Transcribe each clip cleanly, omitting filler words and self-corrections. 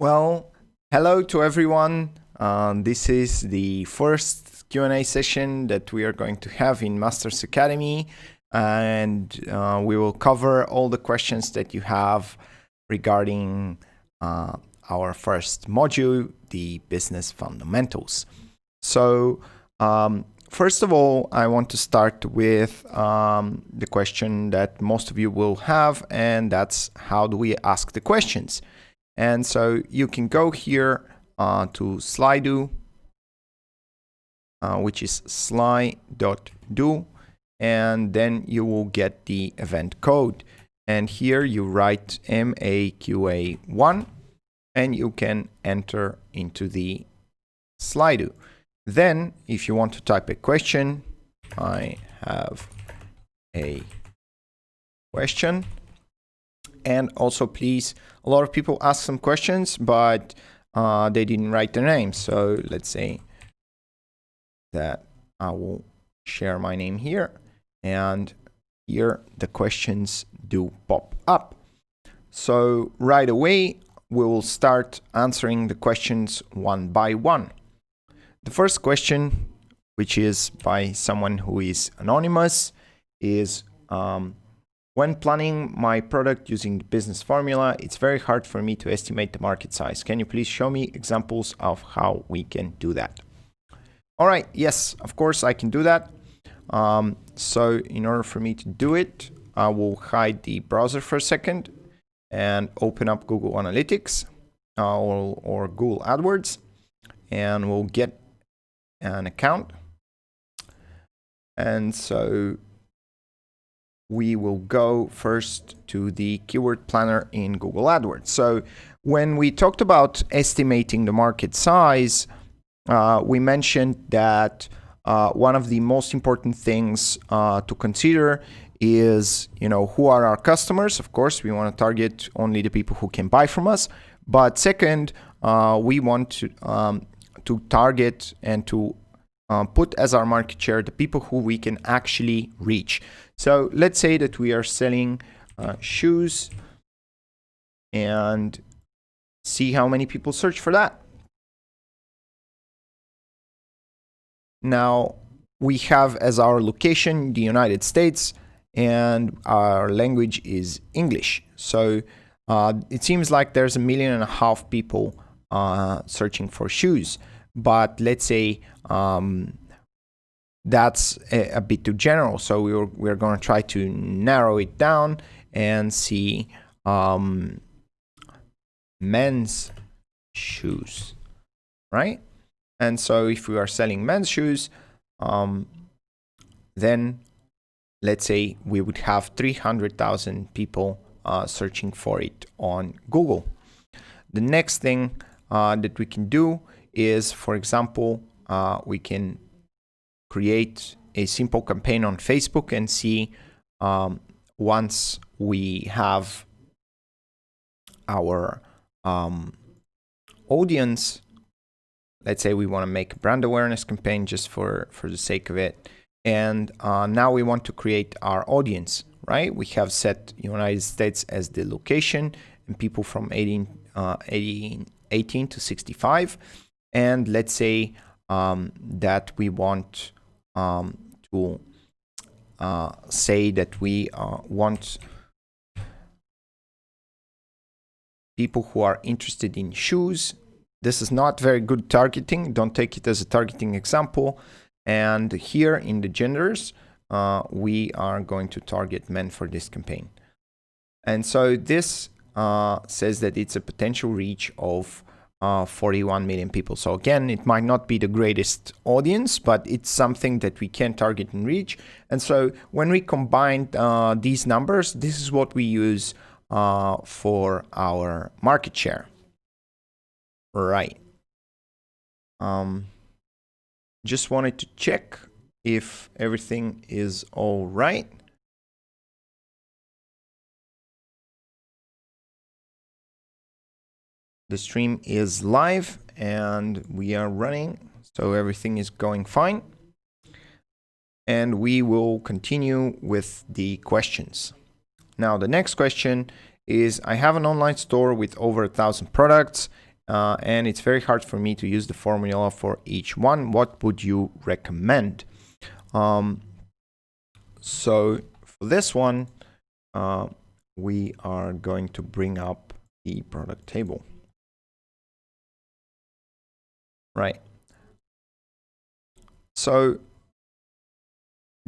Well, hello to everyone. This is the first Q&A session that we are going to have in Masters Academy, and we will cover all the questions that you have regarding our first module, the business fundamentals. So first of all, I want to start with the question that most of you will have, and that's how do we ask the questions? And so you can go here to Slido, which is sly.do, and then you will get the event code. And here you write MAQA1, and you can enter into the Slido. Then, if you want to type a question, I have a question. And also, please, a lot of people ask some questions, but they didn't write their name. So let's say that I will share my name here. And here the questions do pop up. So right away, we will start answering the questions one by one. The first question, which is by someone who is anonymous, is when planning my product using the business formula, it's very hard for me to estimate the market size. Can you please show me examples of how we can do that? All right, yes, of course I can do that. So in order for me to do it, I will hide the browser for a second and open up Google Analytics or Google AdWords, and we'll get an account. And so we will go first to the keyword planner in Google AdWords. So when we talked about estimating the market size, we mentioned that one of the most important things to consider is, who are our customers? Of course, we want to target only the people who can buy from us. But second, we want to target and to put as our market share the people who we can actually reach. So let's say that we are selling shoes and see how many people search for that. Now we have as our location the United States, and our language is English. So it seems like there's 1.5 million people searching for shoes. But let's say that's a bit too general. So we're going to try to narrow it down and see men's shoes, right? And so if we are selling men's shoes, then let's say we would have 300,000 people searching for it on Google. The next thing that we can do is, for example, we can create a simple campaign on Facebook and see once we have our audience. Let's say we want to make a brand awareness campaign just for the sake of it. And now we want to create our audience, right? We have set United States as the location and people from 18 to 65. And let's say that we want to say that we want people who are interested in shoes. This is not very good targeting. Don't take it as a targeting example. And here in the genders, we are going to target men for this campaign. And so this says that it's a potential reach of 41 million people. So again, it might not be the greatest audience, but it's something that we can target and reach. And so when we combine these numbers, this is what we use for our market share. Right. Just wanted to check if everything is all right. The stream is live and we are running, so everything is going fine. And we will continue with the questions. Now, the next question is, I have an online store with over 1,000 products and it's very hard for me to use the formula for each one. What would you recommend? So for this one, we are going to bring up the product table. Right. So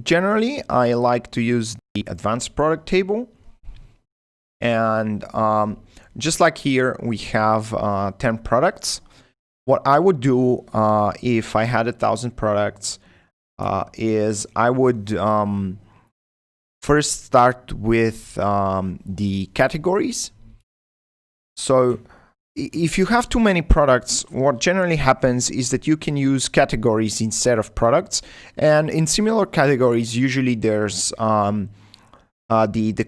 generally, I like to use the advanced product table. And just like here, we have 10 products. What I would do if I had 1,000 products is I would first start with the categories. So if you have too many products, what generally happens is that you can use categories instead of products. And in similar categories, usually there's the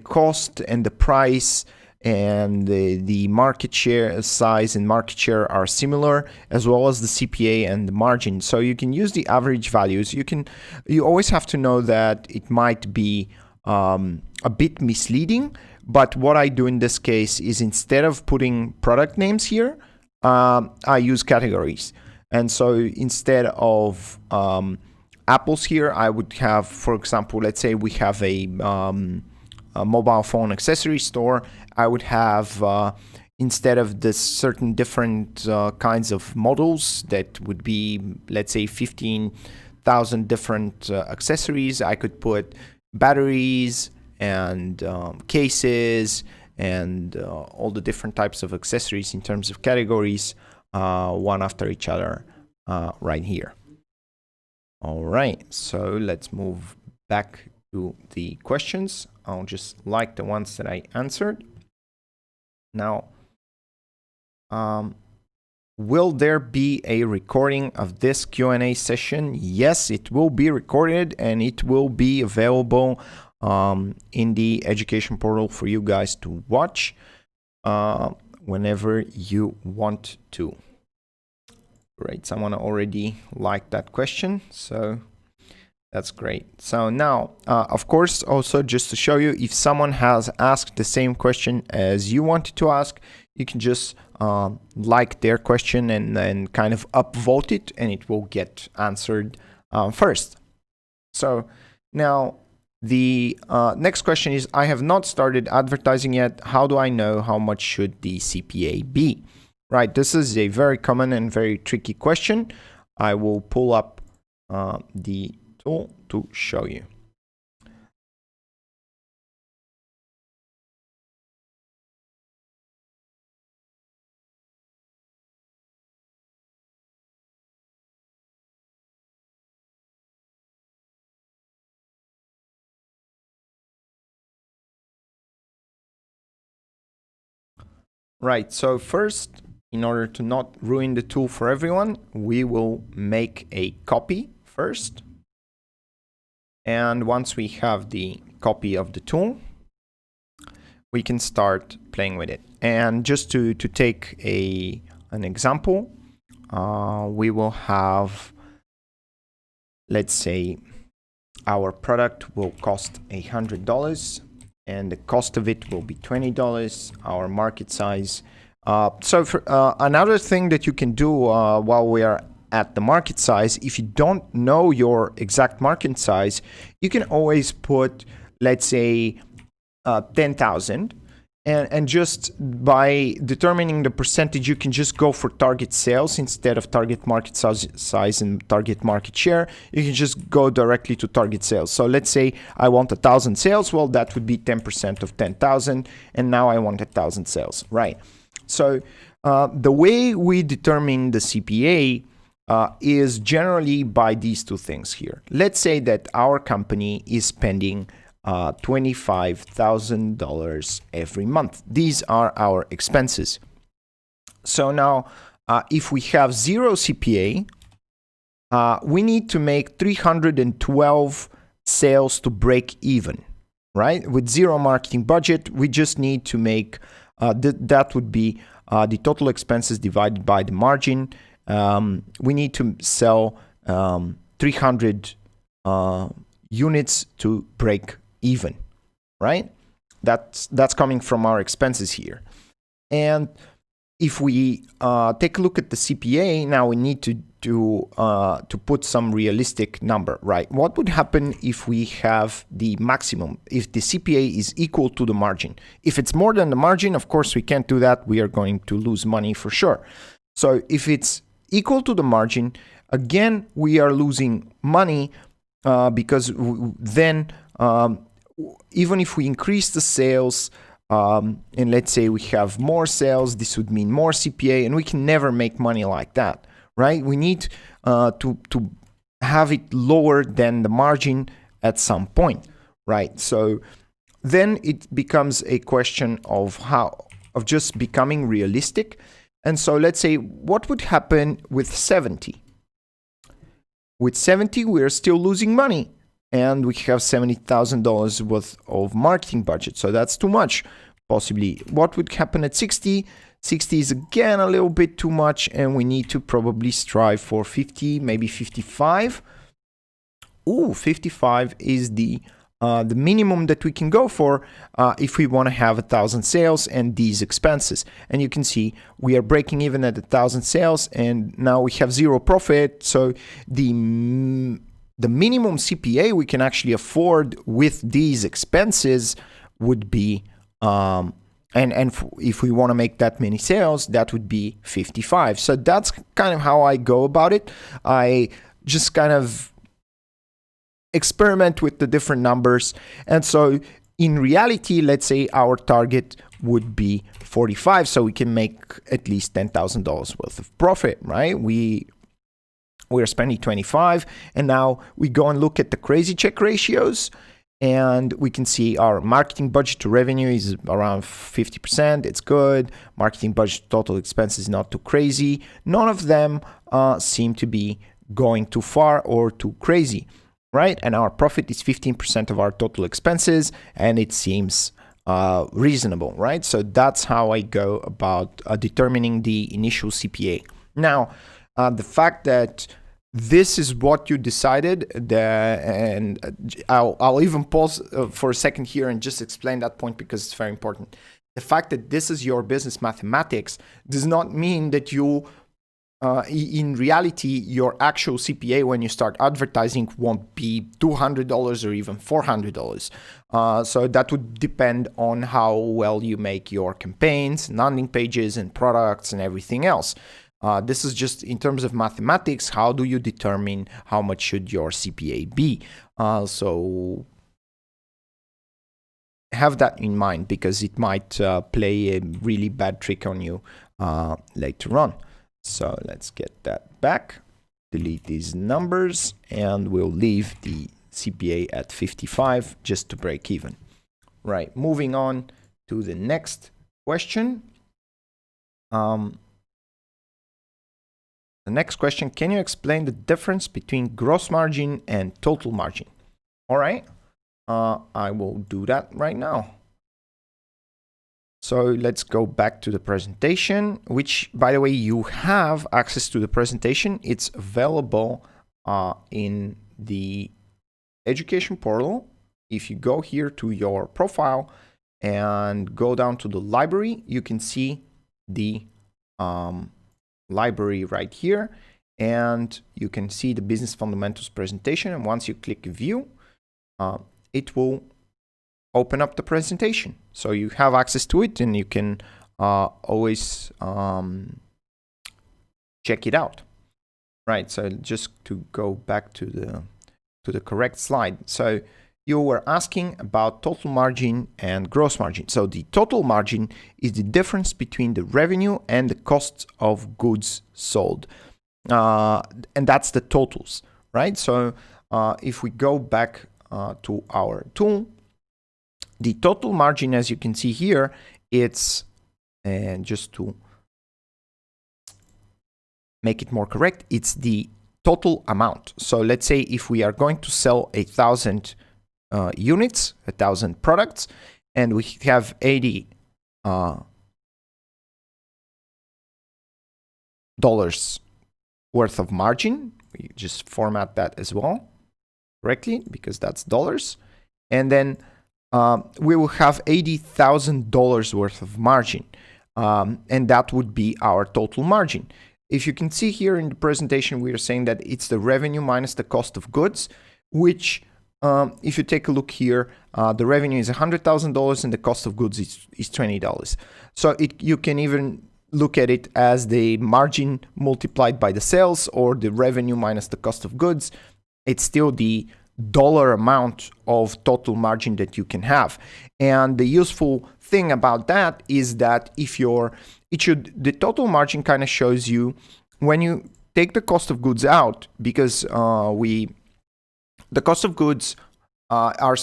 cost and the price and the market share size and market share are similar, as well as the CPA and the margin. So you can use the average values. You always have to know that it might be a bit misleading, but what I do in this case is instead of putting product names here, I use categories. And so instead of apples here, I would have, for example, let's say we have a mobile phone accessory store. I would have, instead of the certain different kinds of models that would be, let's say, 15,000 different accessories, I could put batteries and cases and all the different types of accessories in terms of categories, one after each other right here. All right, so let's move back to the questions. I'll just like the ones that I answered. Now, will there be a recording of this Q&A session? Yes, it will be recorded and it will be available in the education portal for you guys to watch whenever you want to. Great, someone already liked that question, so that's great. So now, of course, also just to show you, if someone has asked the same question as you wanted to ask, you can just like their question and then kind of upvote it, and it will get answered first. So now the next question is, I have not started advertising yet. How do I know how much should the CPA be? Right, this is a very common and very tricky question. I will pull up the tool to show you. Right, so first, in order to not ruin the tool for everyone, we will make a copy first. And once we have the copy of the tool, we can start playing with it. And just to take an example, we will have, let's say, our product will cost $100 and the cost of it will be $20, our market size. So for, another thing that you can do while we are at the market size, if you don't know your exact market size, you can always put, let's say, 10,000, and just by determining the percentage, you can just go for target sales instead of target market size and target market share. You can just go directly to target sales. So let's say I want 1,000 sales. Well, that would be 10% of 10,000, and now I want 1,000 sales, right? So the way we determine the CPA is generally by these two things here. Let's say that our company is spending $25,000 every month. These are our expenses. So now, if we have zero CPA, we need to make 312 sales to break even, right? With zero marketing budget, we just need to make, that would be the total expenses divided by the margin. We need to sell 300 units to break even, right? That's coming from our expenses here. And if we take a look at the CPA, now we need to put some realistic number, right? What would happen if we have the maximum, if the CPA is equal to the margin? If it's more than the margin, of course, we can't do that. We are going to lose money for sure. So if it's equal to the margin, again, we are losing money because then even if we increase the sales, and let's say we have more sales, this would mean more CPA, and we can never make money like that, right? We need to have it lower than the margin at some point, right? So then it becomes a question of just becoming realistic. And so let's say, what would happen with 70? With 70, we're still losing money, and we have $70,000 worth of marketing budget. So that's too much, possibly. What would happen at 60? 60 is again a little bit too much, and we need to probably strive for 50, maybe 55. Ooh, 55 is the minimum that we can go for if we want to have 1,000 sales and these expenses. And you can see we are breaking even at 1,000 sales, and now we have zero profit. So the minimum CPA we can actually afford with these expenses would be, if we want to make that many sales, that would be 55. So that's kind of how I go about it. I just kind of experiment with the different numbers. And so in reality, let's say our target would be 45, so we can make at least $10,000 worth of profit, right? We're spending 25, and now we go and look at the crazy check ratios, and we can see our marketing budget to revenue is around 50%. It's good. Marketing budget to total expense is not too crazy. None of them seem to be going too far or too crazy, right? And our profit is 15% of our total expenses, and it seems reasonable, right? So that's how I go about determining the initial CPA. Now, the fact that this is what you decided, and I'll even pause for a second here and just explain that point because it's very important. The fact that this is your business mathematics does not mean that you, in reality, your actual CPA when you start advertising won't be $200 or even $400. So that would depend on how well you make your campaigns, landing pages, and products and everything else. This is just in terms of mathematics. How do you determine how much should your CPA be? So have that in mind because it might play a really bad trick on you later on. So let's get that back, delete these numbers, and we'll leave the CPA at 55 just to break even. Right, moving on to the next question. The next question, can you explain the difference between gross margin and total margin? All right, I will do that right now. So let's go back to the presentation, which, by the way, you have access to the presentation. It's available in the education portal. If you go here to your profile and go down to the library, you can see the library right here, and you can see the business fundamentals presentation. And once you click view, it will open up the presentation, so you have access to it, and you can always check it out. Right, so just to go back to the correct slide. So you were asking about total margin and gross margin. So the total margin is the difference between the revenue and the cost of goods sold, and that's the totals, right? So if we go back to our tool, the total margin, as you can see here, it's, and just to make it more correct, it's the total amount. So let's say if we are going to sell 1,000 units, 1,000 products, and we have $80 worth of margin, we just format that as well correctly because that's dollars, and then we will have $80,000 worth of margin. and that would be our total margin. If you can see here in the presentation, we are saying that it's the revenue minus the cost of goods, which if you take a look here, the revenue is $100,000 and the cost of goods is $20. So you can even look at it as the margin multiplied by the sales, or the revenue minus the cost of goods. It's still the dollar amount of total margin that you can have. And the useful thing about that is that the total margin kind of shows you when you take the cost of goods out, because the cost of goods are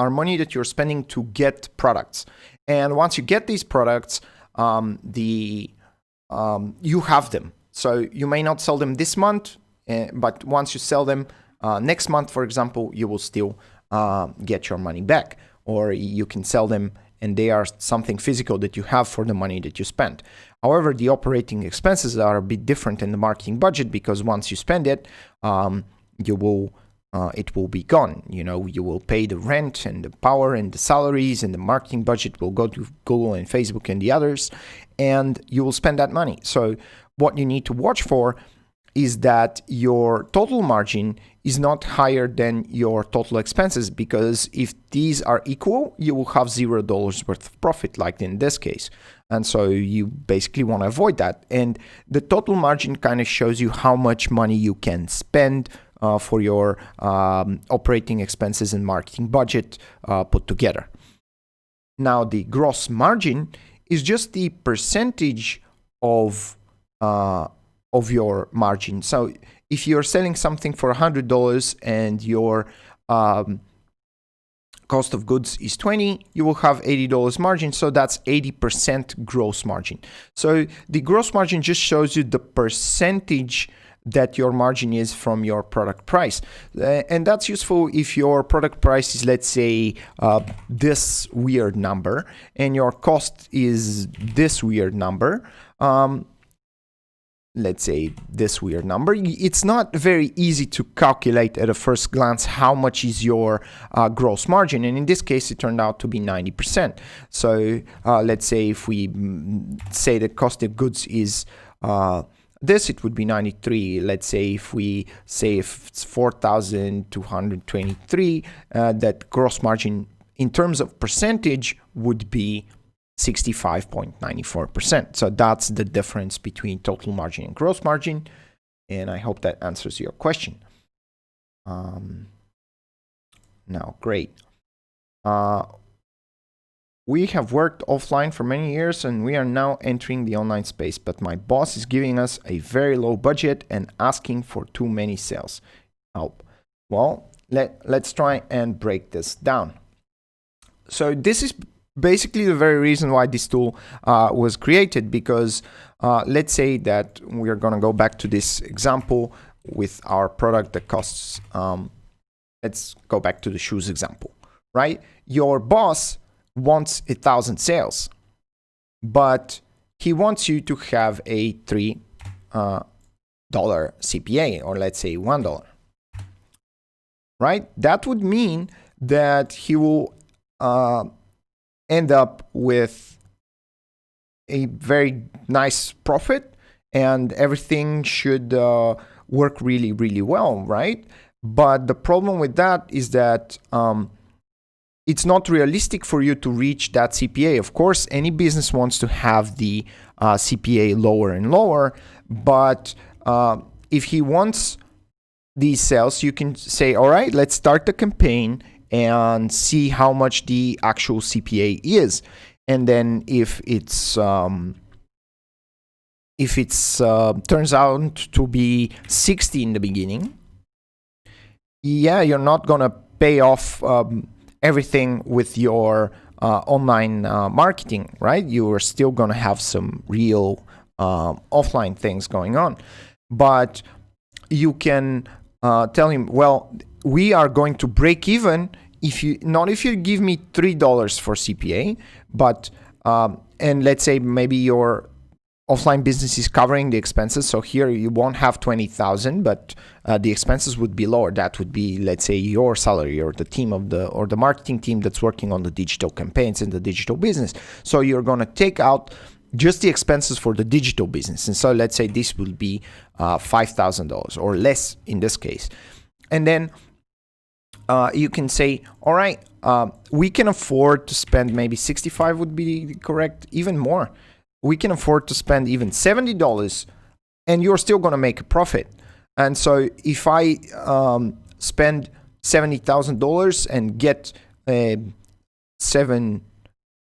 money that you're spending to get products. And once you get these products, you have them. So you may not sell them this month, but once you sell them next month, for example, you will still get your money back, or you can sell them and they are something physical that you have for the money that you spent. However, the operating expenses are a bit different in the marketing budget, because once you spend it, it will be gone. You will pay the rent and the power and the salaries, and the marketing budget will go to Google and Facebook and the others, and you will spend that money. So what you need to watch for is that your total margin is not higher than your total expenses, because if these are equal, you will have $0 worth of profit, like in this case. And so you basically want to avoid that. And the total margin kind of shows you how much money you can spend for your operating expenses and marketing budget put together. Now, the gross margin is just the percentage of your margin. So if you're selling something for $100 and your cost of goods is $20, you will have $80 margin. So that's 80% gross margin. So the gross margin just shows you the percentage that your margin is from your product price. And that's useful if your product price is, let's say, this weird number, and your cost is this weird number. Let's say this weird number. It's not very easy to calculate at a first glance how much is your gross margin. And in this case, it turned out to be 90%. So let's say if we say the cost of goods is this, it would be 93. Let's say if we say if it's 4,223, that gross margin in terms of percentage would be 65.94%. So that's the difference between total margin and gross margin. And I hope that answers your question. Now, great. We have worked offline for many years and we are now entering the online space, but my boss is giving us a very low budget and asking for too many sales. Help. Well, let's try and break this down. So this is basically the very reason why this tool was created, because let's say that we're going to go back to this example with our product that costs, let's go back to the shoes example, right? Your boss wants 1,000 sales, but he wants you to have a $3 CPA, or let's say $1, right? That would mean that he will end up with a very nice profit, and everything should work really, really well, right? But the problem with that is that it's not realistic for you to reach that CPA. Of course, any business wants to have the CPA lower and lower, but if he wants these sales, you can say, all right, let's start the campaign and see how much the actual CPA is. And then if it's turns out to be 60 in the beginning, yeah, you're not gonna pay off everything with your online marketing, right? You are still gonna have some real offline things going on, but you can tell him, well, we are going to break even if you give me $3 for CPA, but and let's say maybe your offline business is covering the expenses. So here you won't have 20,000, but the expenses would be lower. That would be, let's say, your salary or the team of the marketing team that's working on the digital campaigns in the digital business. So you're going to take out just the expenses for the digital business. And so let's say this will be $5,000 or less in this case. And then you can say, all right, we can afford to spend maybe 65 would be correct, even more. We can afford to spend even $70 and you're still going to make a profit. And so if I spend $70,000 and get a $70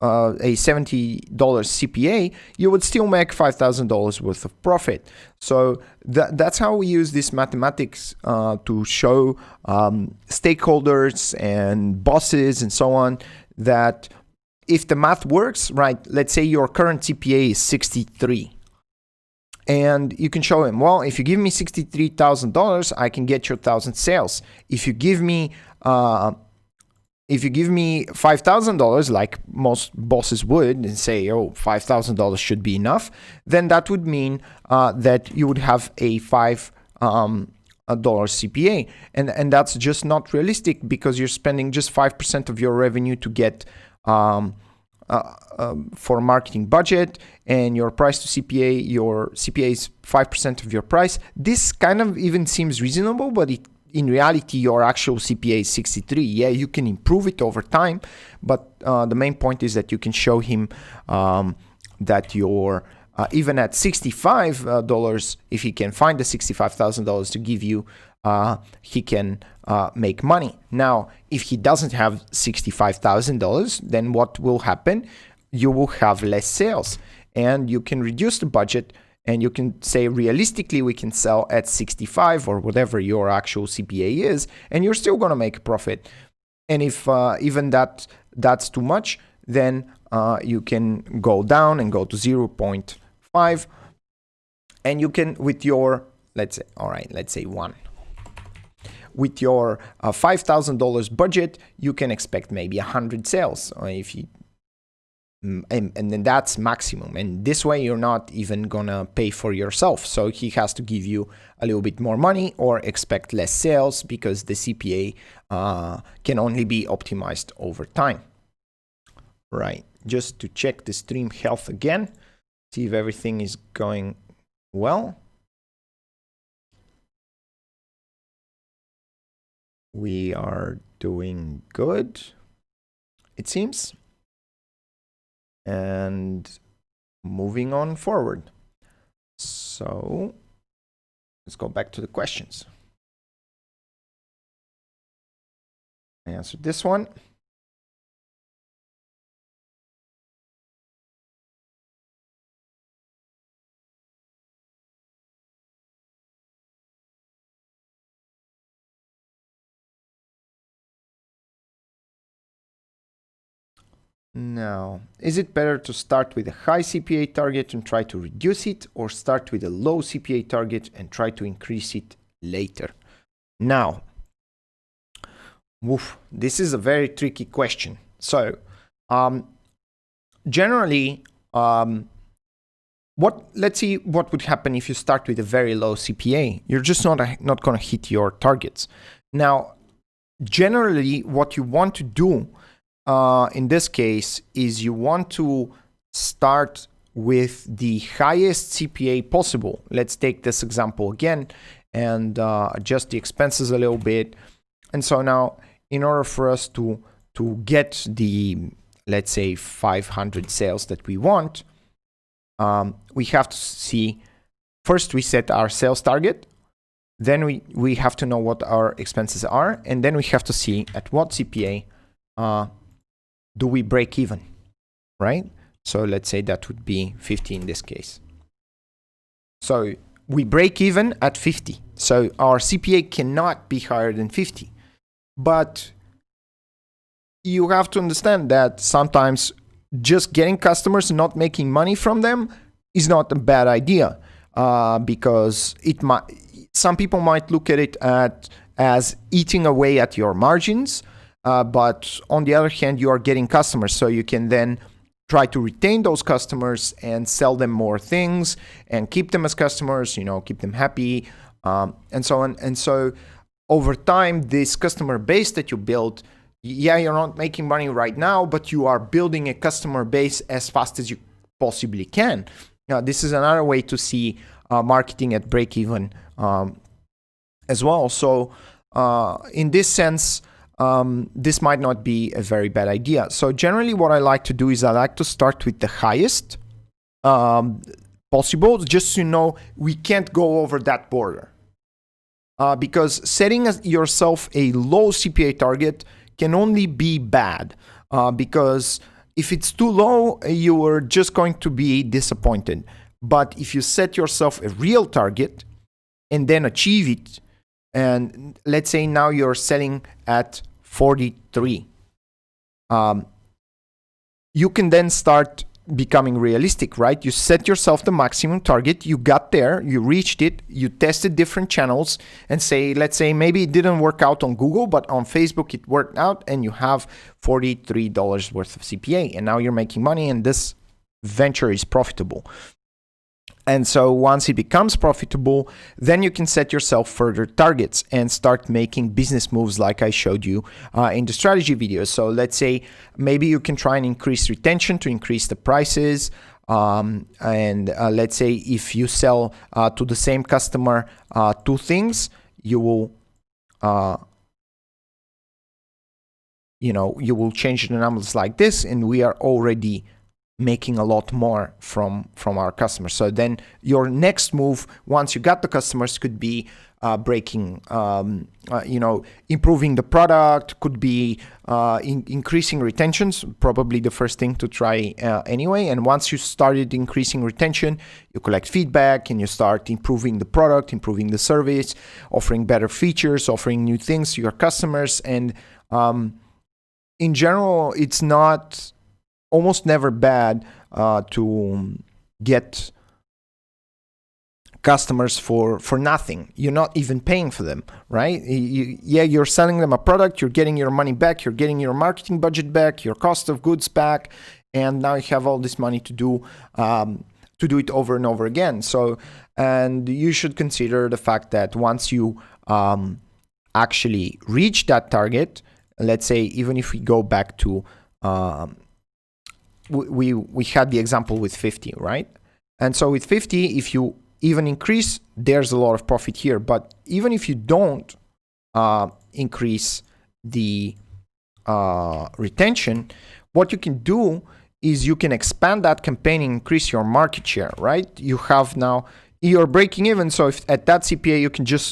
CPA, you would still make $5,000 worth of profit. So that's how we use this mathematics to show stakeholders and bosses and so on that if the math works, right, let's say your current CPA is 63. And you can show him, well, if you give me $63,000, I can get you 1,000 sales. If you give me $5,000, like most bosses would, and say, oh, $5,000 should be enough, then that would mean that you would have a $5 CPA. And that's just not realistic because you're spending just 5% of your revenue to get for marketing budget, and your price to CPA, your CPA is 5% of your price. This kind of even seems reasonable, but in reality, your actual CPA is 63. Yeah, you can improve it over time, but the main point is that you can show him that you're even at $65, if he can find the $65,000 to give you, he can make money. Now, if he doesn't have $65,000, then what will happen? You will have less sales, and you can reduce the budget, and you can say realistically we can sell at 65 or whatever your actual CPA is, and you're still going to make a profit. And if even that's too much, then you can go down and go to 0.5, and you can, with your, let's say 1. With your $5,000 budget, you can expect maybe 100 sales, or if you, and then that's maximum. And this way, you're not even gonna pay for yourself. So he has to give you a little bit more money or expect less sales because the CPA can only be optimized over time. Right. Just to check the stream health again, see if everything is going well. We are doing good, it seems. And moving on forward. So let's go back to the questions. I answered this one. Now, is it better to start with a high CPA target and try to reduce it, or start with a low CPA target and try to increase it later? Now, this is a very tricky question. So, generally, let's see what would happen if you start with a very low CPA. You're just not going to hit your targets. Now, generally, what you want to do in this case is you want to start with the highest CPA possible. Let's take this example again and adjust the expenses a little bit. And so now, in order for us to get the, let's say, 500 sales that we want, we have to see, first we set our sales target, then we have to know what our expenses are, and then we have to see at what CPA do we break even, right? So let's say that would be 50 in this case. So we break even at 50. So our CPA cannot be higher than 50. But you have to understand that sometimes just getting customers and not making money from them is not a bad idea, because some people might look at it as eating away at your margins. But on the other hand, you are getting customers, so you can then try to retain those customers and sell them more things and keep them as customers, keep them happy, and so on. And so over time, this customer base that you build, you're not making money right now, but you are building a customer base as fast as you possibly can. Now, this is another way to see marketing at break even as well. So in this sense, this might not be a very bad idea. So generally what I like to do is I like to start with the highest possible, just so we can't go over that border. Because setting yourself a low CPA target can only be bad, because if it's too low, you are just going to be disappointed. But if you set yourself a real target and then achieve it, and let's say now you're selling at 43, you can then start becoming realistic, right? You set yourself the maximum target, you got there, you reached it, you tested different channels, and let's say maybe it didn't work out on Google, but on Facebook it worked out, and you have $43 worth of CPA, and now you're making money, and this venture is profitable. And so once it becomes profitable, then you can set yourself further targets and start making business moves like I showed you in the strategy video. So let's say maybe you can try and increase retention to increase the prices. Let's say if you sell to the same customer two things, you will you will change the numbers like this, and we are already making a lot more from our customers. So then your next move, once you got the customers, could be improving the product, could be increasing retentions, probably the first thing to try anyway. And once you started increasing retention, you collect feedback and you start improving the product, improving the service, offering better features, offering new things to your customers. And in general, it's almost never bad to get customers for nothing. You're not even paying for them, right? You're selling them a product, you're getting your money back, you're getting your marketing budget back, your cost of goods back, and now you have all this money to do it over and over again. So, and you should consider the fact that once you actually reach that target, let's say even if we go back to we had the example with 50, right? And so with 50, if you even increase, there's a lot of profit here. But even if you don't increase the retention, what you can do is you can expand that campaign and increase your market share, right? You're breaking even, so if at that CPA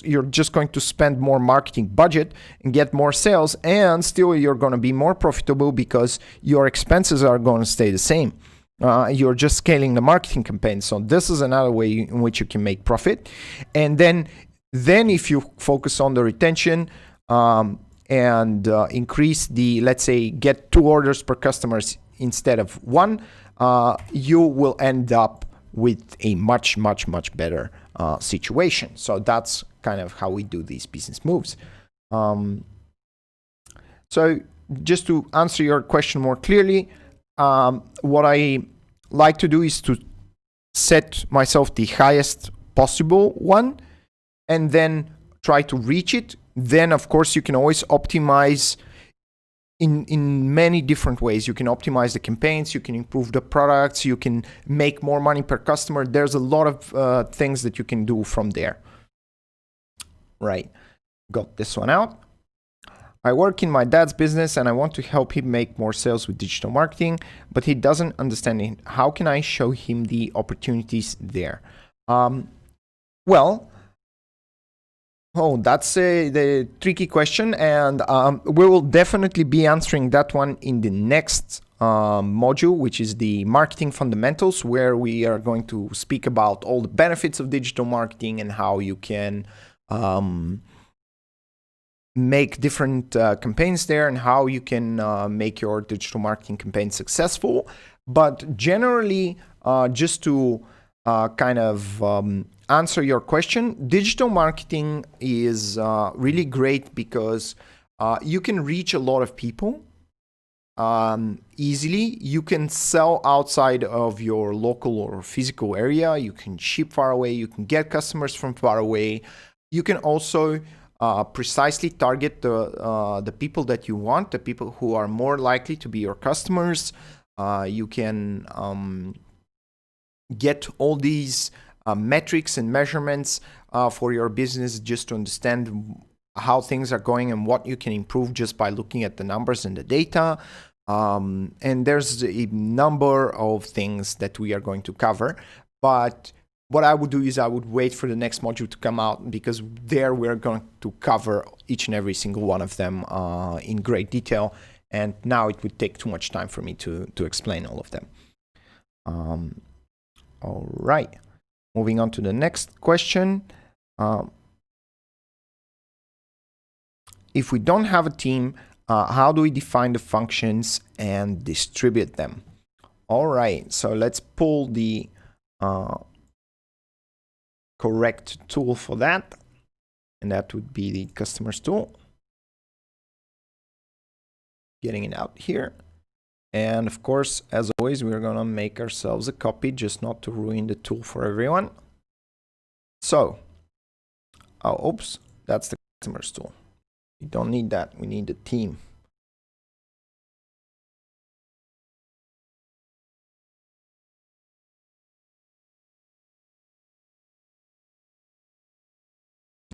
you're just going to spend more marketing budget and get more sales, and still you're going to be more profitable because your expenses are going to stay the same. You're just scaling the marketing campaign. So this is another way in which you can make profit. And then if you focus on the retention and increase let's say get 2 orders per customers instead of 1, you will end up with a much, much, much better situation. So that's kind of how we do these business moves. So just to answer your question more clearly, what I like to do is to set myself the highest possible one and then try to reach it. Then, of course, you can always optimize in many different ways. You can optimize the campaigns, you can improve the products, you can make more money per customer. There's a lot of things that you can do from there. Right, got this one out. I work in my dad's business and I want to help him make more sales with digital marketing, but he doesn't understand it. How can I show him the opportunities there? That's the tricky question, and we will definitely be answering that one in the next module, which is the marketing fundamentals, where we are going to speak about all the benefits of digital marketing and how you can make different campaigns there and how you can make your digital marketing campaign successful. But generally, just to kind of answer your question, digital marketing is really great because you can reach a lot of people easily. You can sell outside of your local or physical area. You can ship far away. You can get customers from far away. You can also precisely target the people that you want, the people who are more likely to be your customers. You can get all these metrics and measurements for your business just to understand how things are going and what you can improve just by looking at the numbers and the data. And there's a number of things that we are going to cover. But what I would do is I would wait for the next module to come out, because there we're going to cover each and every single one of them in great detail. And now it would take too much time for me to explain all of them. All right, moving on to the next question. If we don't have a team, how do we define the functions and distribute them? All right, so let's pull the correct tool for that, and that would be the customers tool. Getting it out here. And of course, as always, we're gonna make ourselves a copy just not to ruin the tool for everyone. So, oops, that's the customers tool. We don't need that, we need the team.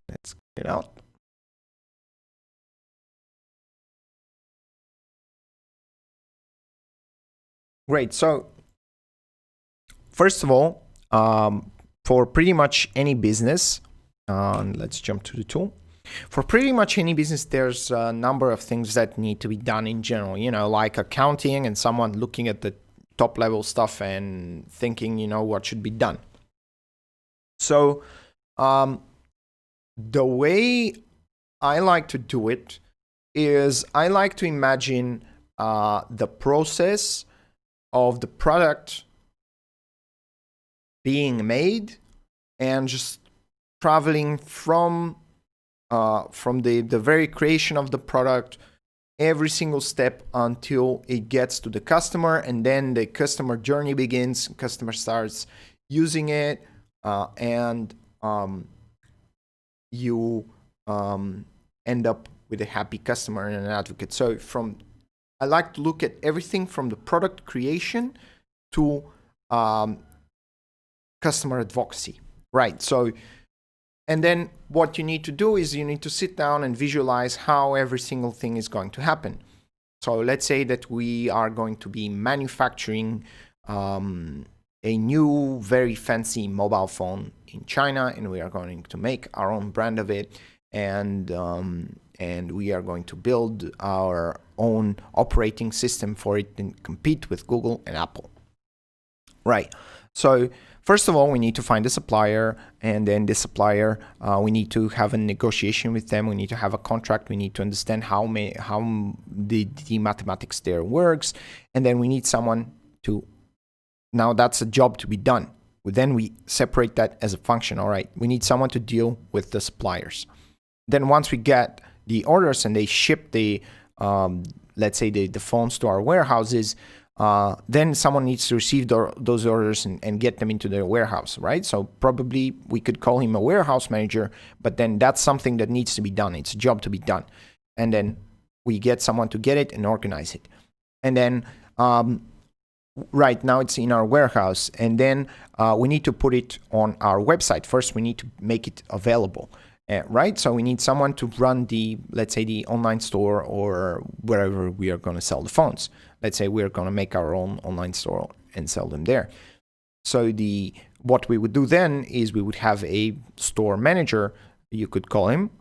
Let's get it out. Great, so first of all, for pretty much any business, let's jump to the tool. For pretty much any business, there's a number of things that need to be done in general, you know, like accounting and someone looking at the top level stuff and thinking, you know, what should be done. So the way I like to do it is I like to imagine the process of the product being made and just traveling from the very creation of the product, every single step until it gets to the customer, and then the customer journey begins. Customer starts using it, and you end up with a happy customer and an advocate. So I like to look at everything from the product creation to customer advocacy, right? So, and then what you need to do is you need to sit down and visualize how every single thing is going to happen. So let's say that we are going to be manufacturing a new very fancy mobile phone in China, and we are going to make our own brand of it, and we are going to build our own operating system for it and compete with Google and Apple. Right. So first of all, we need to find a supplier, and then the supplier, we need to have a negotiation with them. We need to have a contract. We need to understand how the mathematics there works, and then we need someone to. Now that's a job to be done. Then we separate that as a function. All right, we need someone to deal with the suppliers. Then once we get the orders and they ship the, let's say the phones to our warehouses, then someone needs to receive those orders and get them into their warehouse, right? So probably we could call him a warehouse manager, but then that's something that needs to be done. It's a job to be done. And then we get someone to get it and organize it. And then, right now it's in our warehouse, and then we need to put it on our website. First, we need to make it available. Right, so we need someone to run let's say the online store or wherever we are going to sell the phones. Let's say we're going to make our own online store and sell them there. So what we would do then is we would have a store manager, you could call him,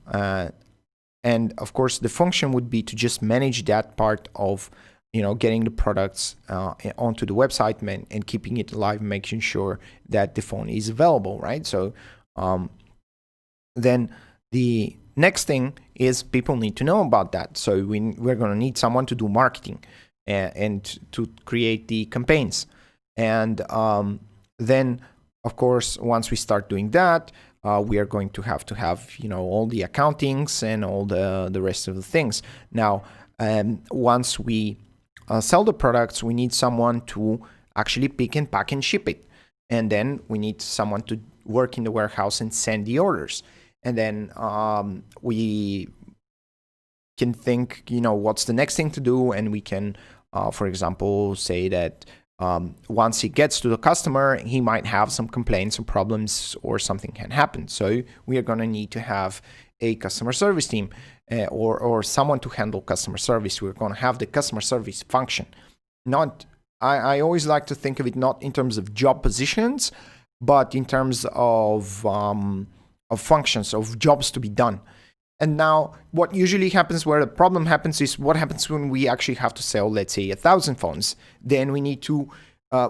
and of course the function would be to just manage that part of, you know, getting the products onto the website and keeping it alive, making sure that the phone is available, right? So then the next thing is people need to know about that. So we're going to need someone to do marketing and to create the campaigns. And then, of course, once we start doing that, we are going to have, you know, all the accountings and all the rest of the things. Now, once we sell the products, we need someone to actually pick and pack and ship it. And then we need someone to work in the warehouse and send the orders. And then we can think, what's the next thing to do? And we can, for example, say that once he gets to the customer, he might have some complaints or problems or something can happen. So we are going to need to have a customer service team or someone to handle customer service. We're going to have the customer service function. I always like to think of it not in terms of job positions, but in terms of functions, of jobs to be done. And now what usually happens, where the problem happens, is what happens when we actually have to sell, let's say, 1,000 phones. Then we need to,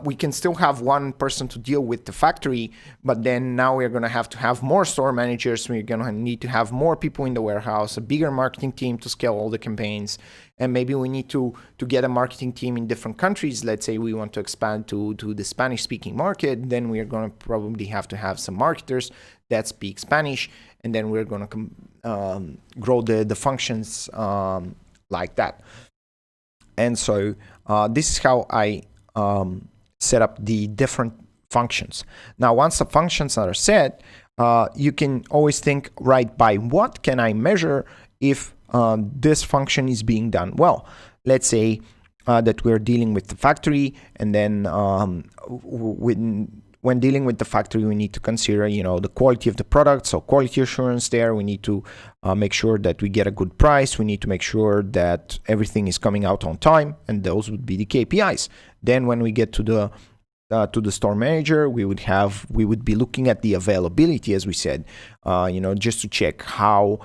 we can still have one person to deal with the factory, but then now we're going to have more store managers. We're going to need to have more people in the warehouse, a bigger marketing team to scale all the campaigns. And maybe we need to get a marketing team in different countries. Let's say we want to expand to the Spanish-speaking market. Then we're going to probably have to have some marketers that speak Spanish. And then we're going to grow the functions like that. And so this is how I set up the different functions. Now, once the functions are set, you can always think, right, by what can I measure if this function is being done well? Let's say that we're dealing with the factory, and then when dealing with the factory, we need to consider, the quality of the product. So quality assurance there, we need to make sure that we get a good price. We need to make sure that everything is coming out on time, and those would be the KPIs. Then when we get to the store manager, we would be looking at the availability, as we said, just to check how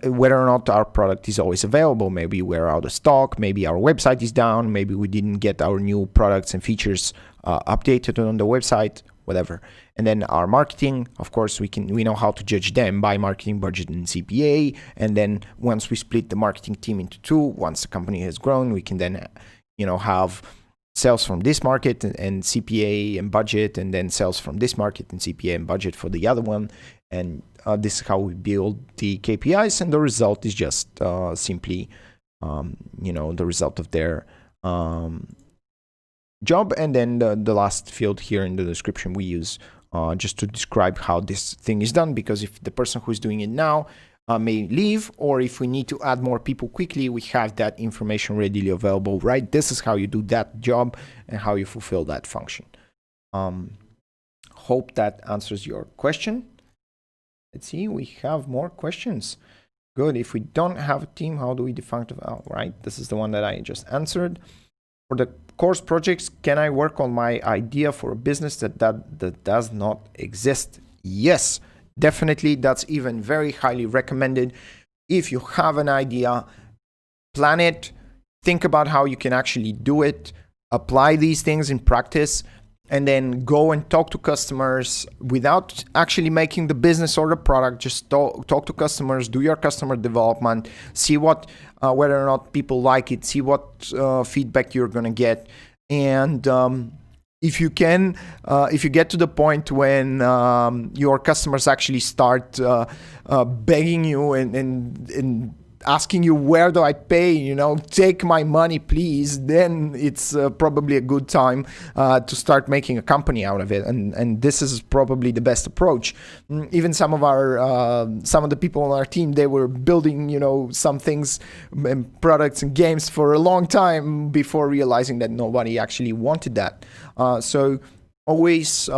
whether or not our product is always available. Maybe we're out of stock, maybe our website is down, maybe we didn't get our new products and features updated on the website, whatever. And then our marketing, of course, we know how to judge them by marketing budget and CPA. And then once we split the marketing team into two, once the company has grown, we can then have sales from this market and CPA and budget, and then sales from this market and CPA and budget for the other one. And this is how we build the KPIs, and the result is just simply, the result of their job. And then the last field here in the description we use just to describe how this thing is done, because if the person who's doing it now may leave, or if we need to add more people quickly, we have that information readily available, right? This is how you do that job and how you fulfill that function. Hope that answers your question. Let's see, we have more questions. Good. If we don't have a team, how do we define it? Oh, right. This is the one that I just answered. For the course projects, can I work on my idea for a business that does not exist? Yes, definitely. That's even very highly recommended. If you have an idea, plan it, think about how you can actually do it, apply these things in practice, and then go and talk to customers without actually making the business or the product. Just talk to customers, do your customer development, see what whether or not people like it, see what feedback you're going to get. And if you can, if you get to the point when your customers actually start begging you and asking you, where do I pay, take my money, please, then it's probably a good time to start making a company out of it. And this is probably the best approach. Even some of the people on our team, they were building, some things and products and games for a long time before realizing that nobody actually wanted that. So always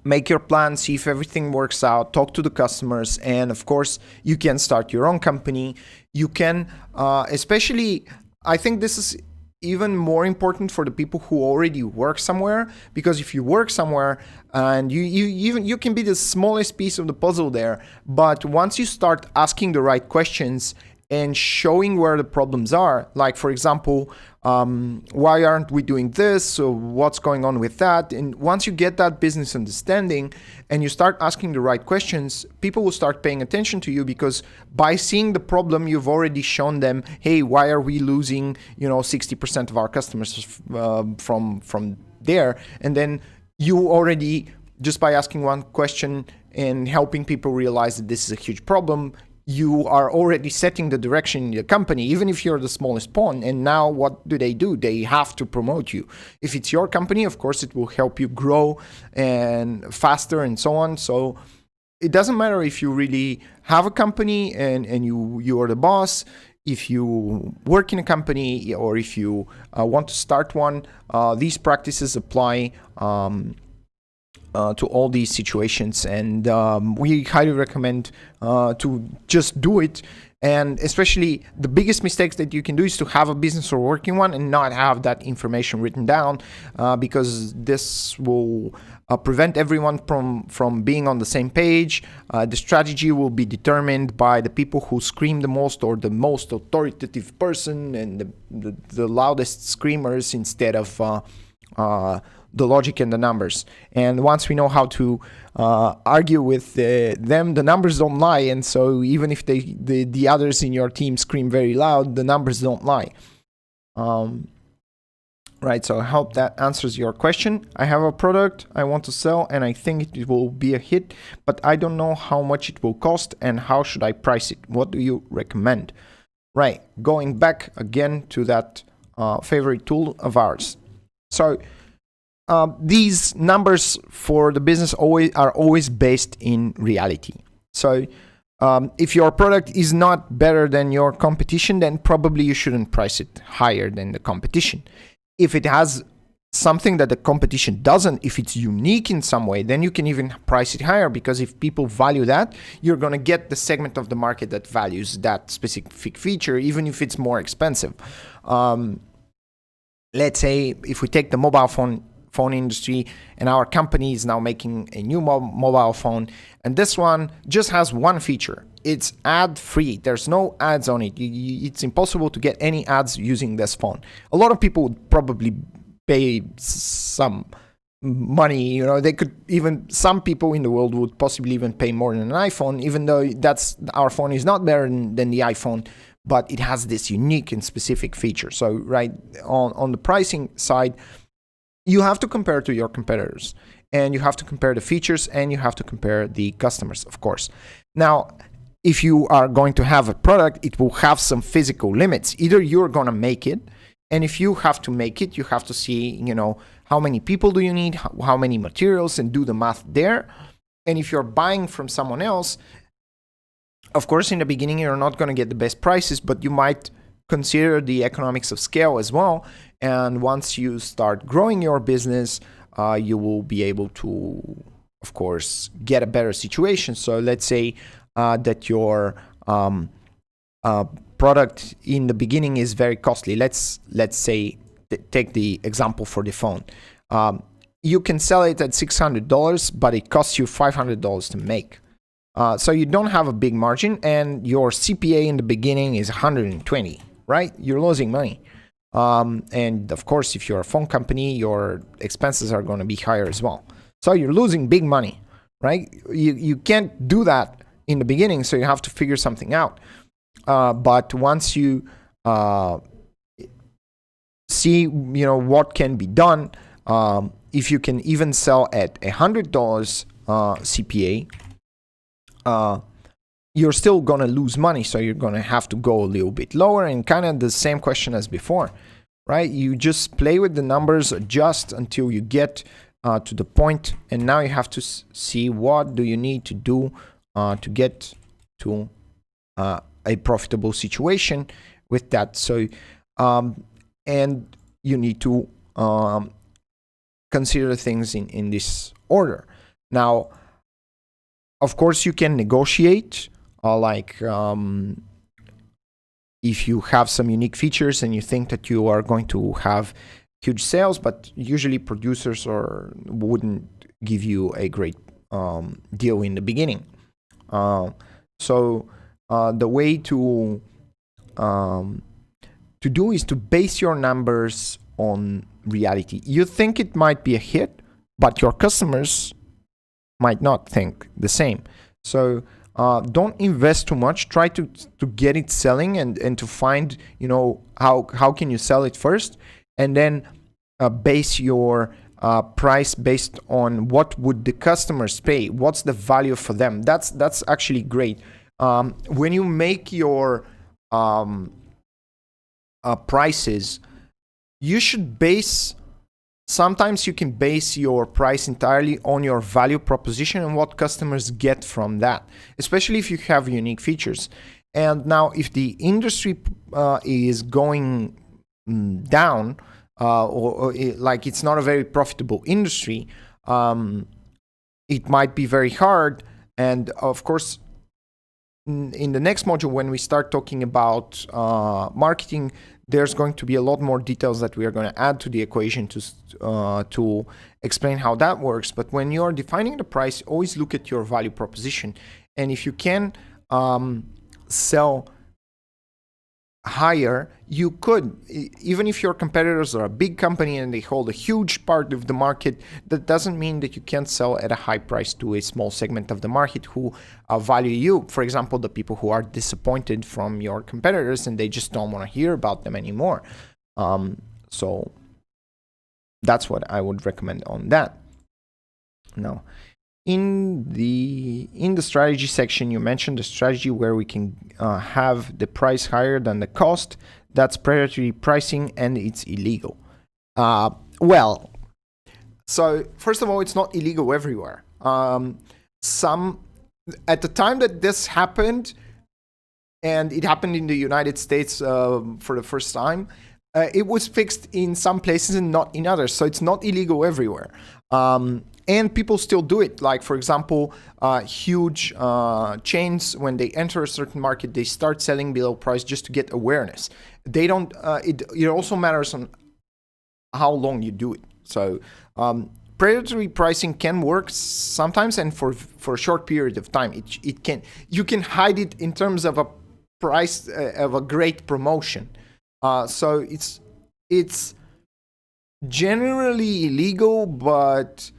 make your plan, see if everything works out, talk to the customers, and of course, you can start your own company. You can, especially, I think this is even more important for the people who already work somewhere, because if you work somewhere and you can be the smallest piece of the puzzle there, but once you start asking the right questions and showing where the problems are, like for example, why aren't we doing this? So what's going on with that? And once you get that business understanding and you start asking the right questions, people will start paying attention to you, because by seeing the problem, you've already shown them, hey, why are we losing 60% of our customers from there? And then you already, just by asking one question and helping people realize that this is a huge problem, you are already setting the direction in the company, even if you're the smallest pawn. And now what do? They have to promote you. If it's your company, of course, it will help you grow and faster and so on. So it doesn't matter if you really have a company and you are the boss, if you work in a company, or if you want to start one. These practices apply to all these situations, and we highly recommend to just do it. And especially the biggest mistakes that you can do is to have a business or working one and not have that information written down, because this will prevent everyone from being on the same page. The strategy will be determined by the people who scream the most, or the most authoritative person and the loudest screamers, instead of the logic and the numbers. And once we know how to argue with them, the numbers don't lie. And so even if the others in your team scream very loud, the numbers don't lie. Right, so I hope that answers your question. I have a product I want to sell and I think it will be a hit, but I don't know how much it will cost and how should I price it. What do you recommend? Right, going back again to that favorite tool of ours. So these numbers for the business are always based in reality. So if your product is not better than your competition, then probably you shouldn't price it higher than the competition. If it has something that the competition doesn't, if it's unique in some way, then you can even price it higher, because if people value that, you're going to get the segment of the market that values that specific feature, even if it's more expensive. Let's say if we take the mobile phone industry, and our company is now making a new mobile phone, and this one just has one feature. It's ad free. There's no ads on it. It's impossible to get any ads using this phone. A lot of people would probably pay some money. They could even, some people in the world would possibly even pay more than an iPhone, even though our phone is not better than the iPhone, but it has this unique and specific feature. So right on the pricing side, you have to compare to your competitors, and you have to compare the features, and you have to compare the customers, of course. Now, if you are going to have a product, it will have some physical limits. Either you're going to make it, and if you have to make it, you have to see, how many people do you need, how many materials, and do the math there. And if you're buying from someone else, of course, in the beginning, you're not going to get the best prices, but you might consider the economics of scale as well. And once you start growing your business, you will be able to, of course, get a better situation. So let's say that your product in the beginning is very costly. Let's say, take the example for the phone. You can sell it at $600, but it costs you $500 to make. So you don't have a big margin, and your CPA in the beginning is 120, right? You're losing money. And of course, if you're a phone company, your expenses are going to be higher as well. So you're losing big money, right? You can't do that in the beginning, so you have to figure something out. But once you see, what can be done, if you can even sell at $100 CPA, you're still going to lose money. So you're going to have to go a little bit lower, and kind of the same question as before, right? You just play with the numbers, adjust until you get to the point, and now you have to see what do you need to do to get to a profitable situation with that. So, and you need to consider things in this order. Now, of course, you can negotiate, if you have some unique features and you think that you are going to have huge sales, but usually producers wouldn't give you a great deal in the beginning. So the way to do is to base your numbers on reality. You think it might be a hit, but your customers might not think the same. So don't invest too much. Try to get it selling and to find, how can you sell it first, and then base your price based on what would the customers pay. What's the value for them? That's actually great. when you make your prices, you should base. Sometimes you can base your price entirely on your value proposition and what customers get from that, especially if you have unique features. And now, if the industry is going down, like it's not a very profitable industry, it might be very hard. And of course, in the next module, when we start talking about marketing, there's going to be a lot more details that we are going to add to the equation to explain how that works. But when you're defining the price, always look at your value proposition. And if you can sell higher, you could, even if your competitors are a big company and they hold a huge part of the market, that doesn't mean that you can't sell at a high price to a small segment of the market who value you. For example, the people who are disappointed from your competitors and they just don't want to hear about them anymore. So that's what I would recommend on that. Now, in the strategy section, you mentioned the strategy where we can have the price higher than the cost. That's predatory pricing and it's illegal. Well, so first of all, it's not illegal everywhere. At the time that this happened, and it happened in the United States for the first time, it was fixed in some places and not in others. So it's not illegal everywhere. And people still do it. Like, for example, huge chains, when they enter a certain market, they start selling below price just to get awareness. They don't, it also matters on how long you do it. So predatory pricing can work sometimes, and for a short period of time. It can, you can hide it in terms of a price of a great promotion. So it's generally illegal, but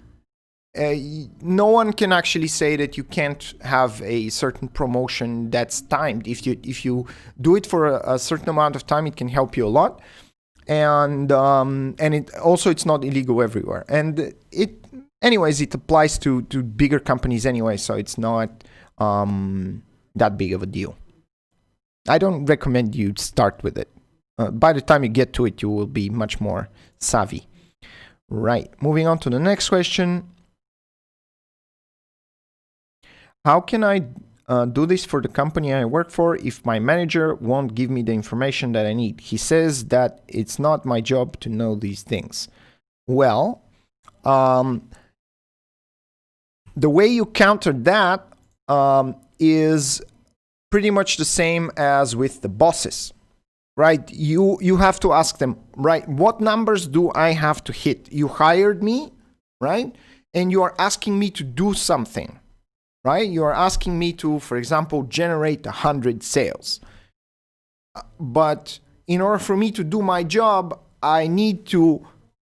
no one can actually say that you can't have a certain promotion that's timed. If you do it for a certain amount of time, it can help you a lot. And it also, it's not illegal everywhere. And anyways, it applies to bigger companies anyway, so it's not that big of a deal. I don't recommend you start with it. By the time you get to it, you will be much more savvy. Right, moving on to the next question. How can I do this for the company I work for if my manager won't give me the information that I need? He says that it's not my job to know these things. Well, the way you counter that is pretty much the same as with the bosses, right? You have to ask them, right, what numbers do I have to hit? You hired me, right? And you are asking me to do something. Right? You are asking me to, for example, generate 100 sales. But in order for me to do my job, I need to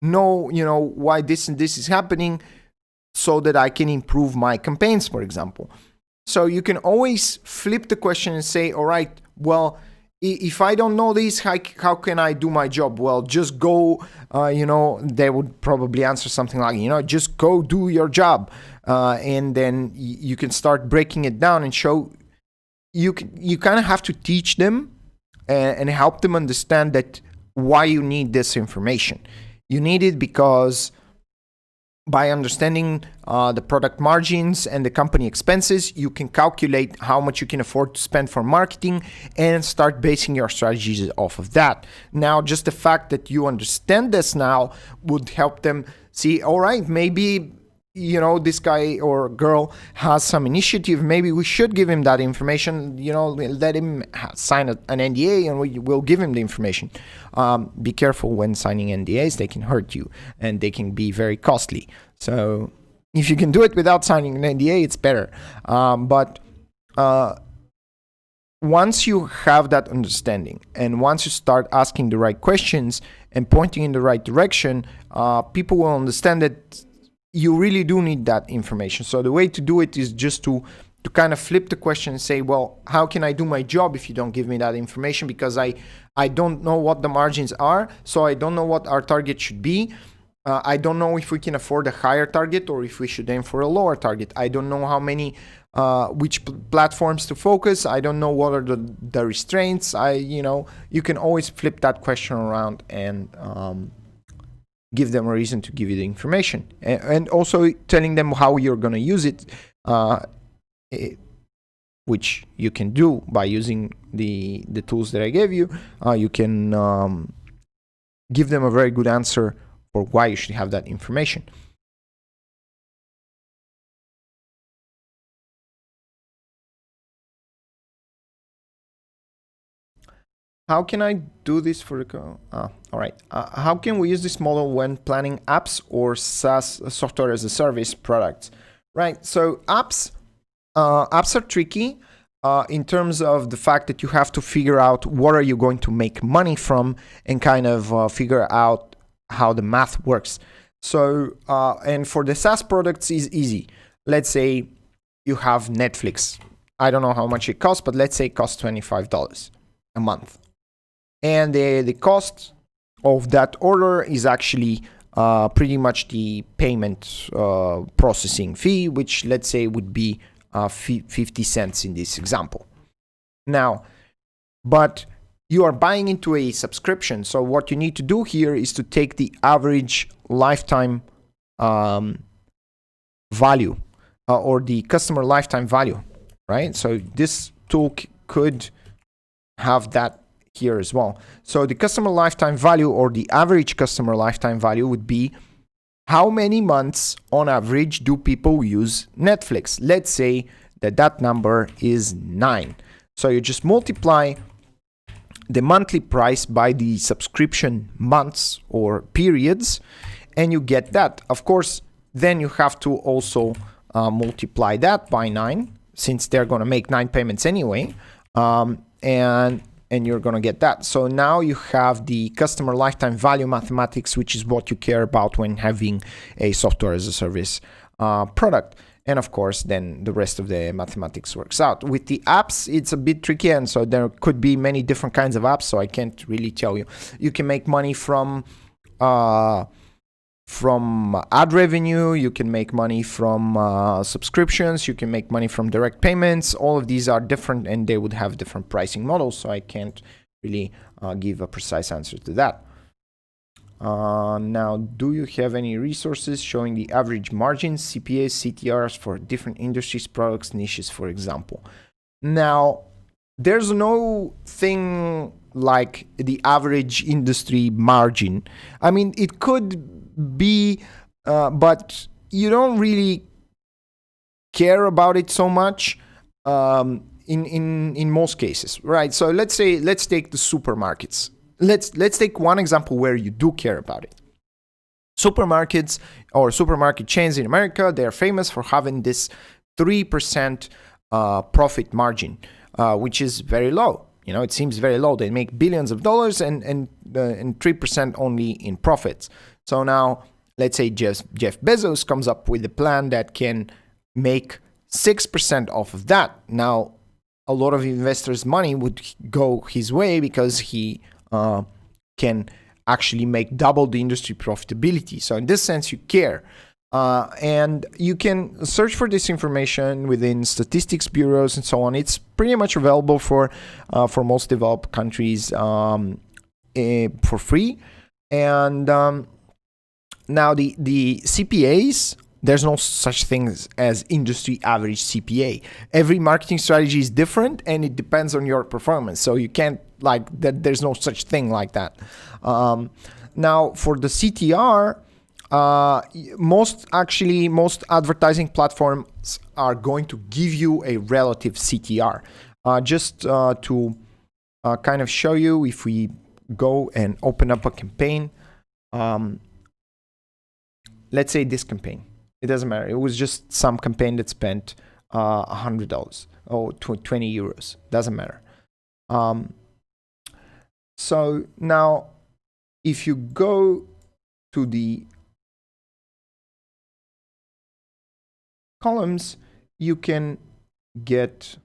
know, why this and this is happening so that I can improve my campaigns, for example. So you can always flip the question and say, all right, well, if I don't know this, how can I do my job? Well, just go, they would probably answer something like, just go do your job. And then you can start breaking it down and show, you kind of have to teach them and help them understand that why you need this information. You need it because by understanding the product margins and the company expenses, you can calculate how much you can afford to spend for marketing and start basing your strategies off of that. Now, just the fact that you understand this now would help them see, all right, maybe this guy or girl has some initiative. Maybe we should give him that information, let him sign an NDA and we will give him the information. Be careful when signing NDAs, they can hurt you and they can be very costly. So if you can do it without signing an NDA, it's better. But once you have that understanding and once you start asking the right questions and pointing in the right direction, people will understand that you really do need that information. So the way to do it is just to kind of flip the question and say, well, how can I do my job if you don't give me that information? Because I don't know what the margins are, so I don't know what our target should be. I don't know if we can afford a higher target or if we should aim for a lower target. I don't know how many, which platforms to focus. I don't know what are the restraints. You can always flip that question around and give them a reason to give you the information, and also telling them how you're going to use it, which you can do by using the tools that I gave you. You can give them a very good answer for why you should have that information. How can I do this for the all right. How can we use this model when planning apps or SaaS, software as a service products? Right. So apps are tricky in terms of the fact that you have to figure out what are you going to make money from and kind of figure out how the math works. So and for the SaaS products is easy. Let's say you have Netflix. I don't know how much it costs, but let's say it costs $25 a month. And the cost of that order is actually pretty much the payment processing fee, which let's say would be 50 cents in this example. Now, but you are buying into a subscription. So what you need to do here is to take the average lifetime value or the customer lifetime value, right? So this tool could have that here as well. So the customer lifetime value or the average customer lifetime value would be how many months on average do people use Netflix? Let's say that number is 9. So you just multiply the monthly price by the subscription months or periods, and you get that. Of course, then you have to also multiply that by 9, since they're going to make 9 payments anyway, and you're going to get that. So now you have the customer lifetime value mathematics, which is what you care about when having a software as a service product. And of course, then the rest of the mathematics works out. With the apps, it's a bit tricky, and so there could be many different kinds of apps, so I can't really tell you. You can make money from ad revenue, you can make money from subscriptions, you can make money from direct payments. All of these are different and they would have different pricing models, so I can't really give a precise answer to that. Now, do you have any resources showing the average margins, CPAs, CTRs for different industries, products, niches, for example? Now, there's no thing like the average industry margin. I mean, it could be, but you don't really care about it so much in most cases, right? So let's take the supermarkets. Let's take one example where you do care about it. Supermarkets or supermarket chains in America, they're famous for having this 3% profit margin, which is very low. It seems very low. They make billions of dollars and 3% only in profits. So now, let's say Jeff Bezos comes up with a plan that can make 6% off of that. Now, a lot of investors' money would go his way because he can actually make double the industry profitability. So in this sense, you care. And you can search for this information within statistics bureaus and so on. It's pretty much available for most developed countries for free. And now the CPAs, there's no such thing as industry average CPA. Every marketing strategy is different and it depends on your performance. So you can't there's no such thing like that. Now for the CTR, most advertising platforms are going to give you a relative CTR. Just to kind of show you, if we go and open up a campaign, let's say this campaign, it doesn't matter. It was just some campaign that spent $100 or 20 euros, doesn't matter. So now if you go to the columns, you can get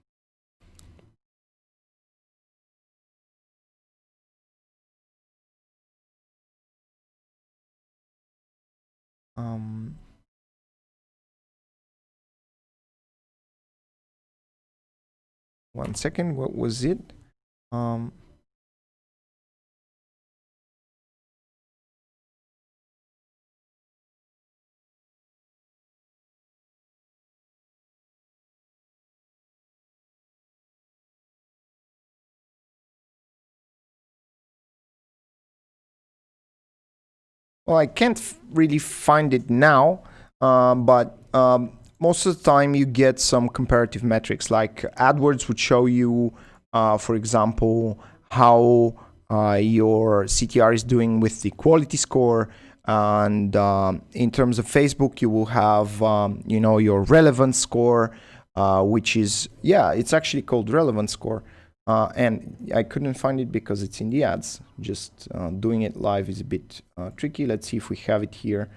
One second, what was it? Well, I can't really find it now, but most of the time you get some comparative metrics. Like AdWords would show you, for example, how your CTR is doing with the quality score. And in terms of Facebook, you will have, your relevance score, which is, it's actually called relevance score. And I couldn't find it because it's in the ads. Just doing it live is a bit tricky. Let's see if we have it here.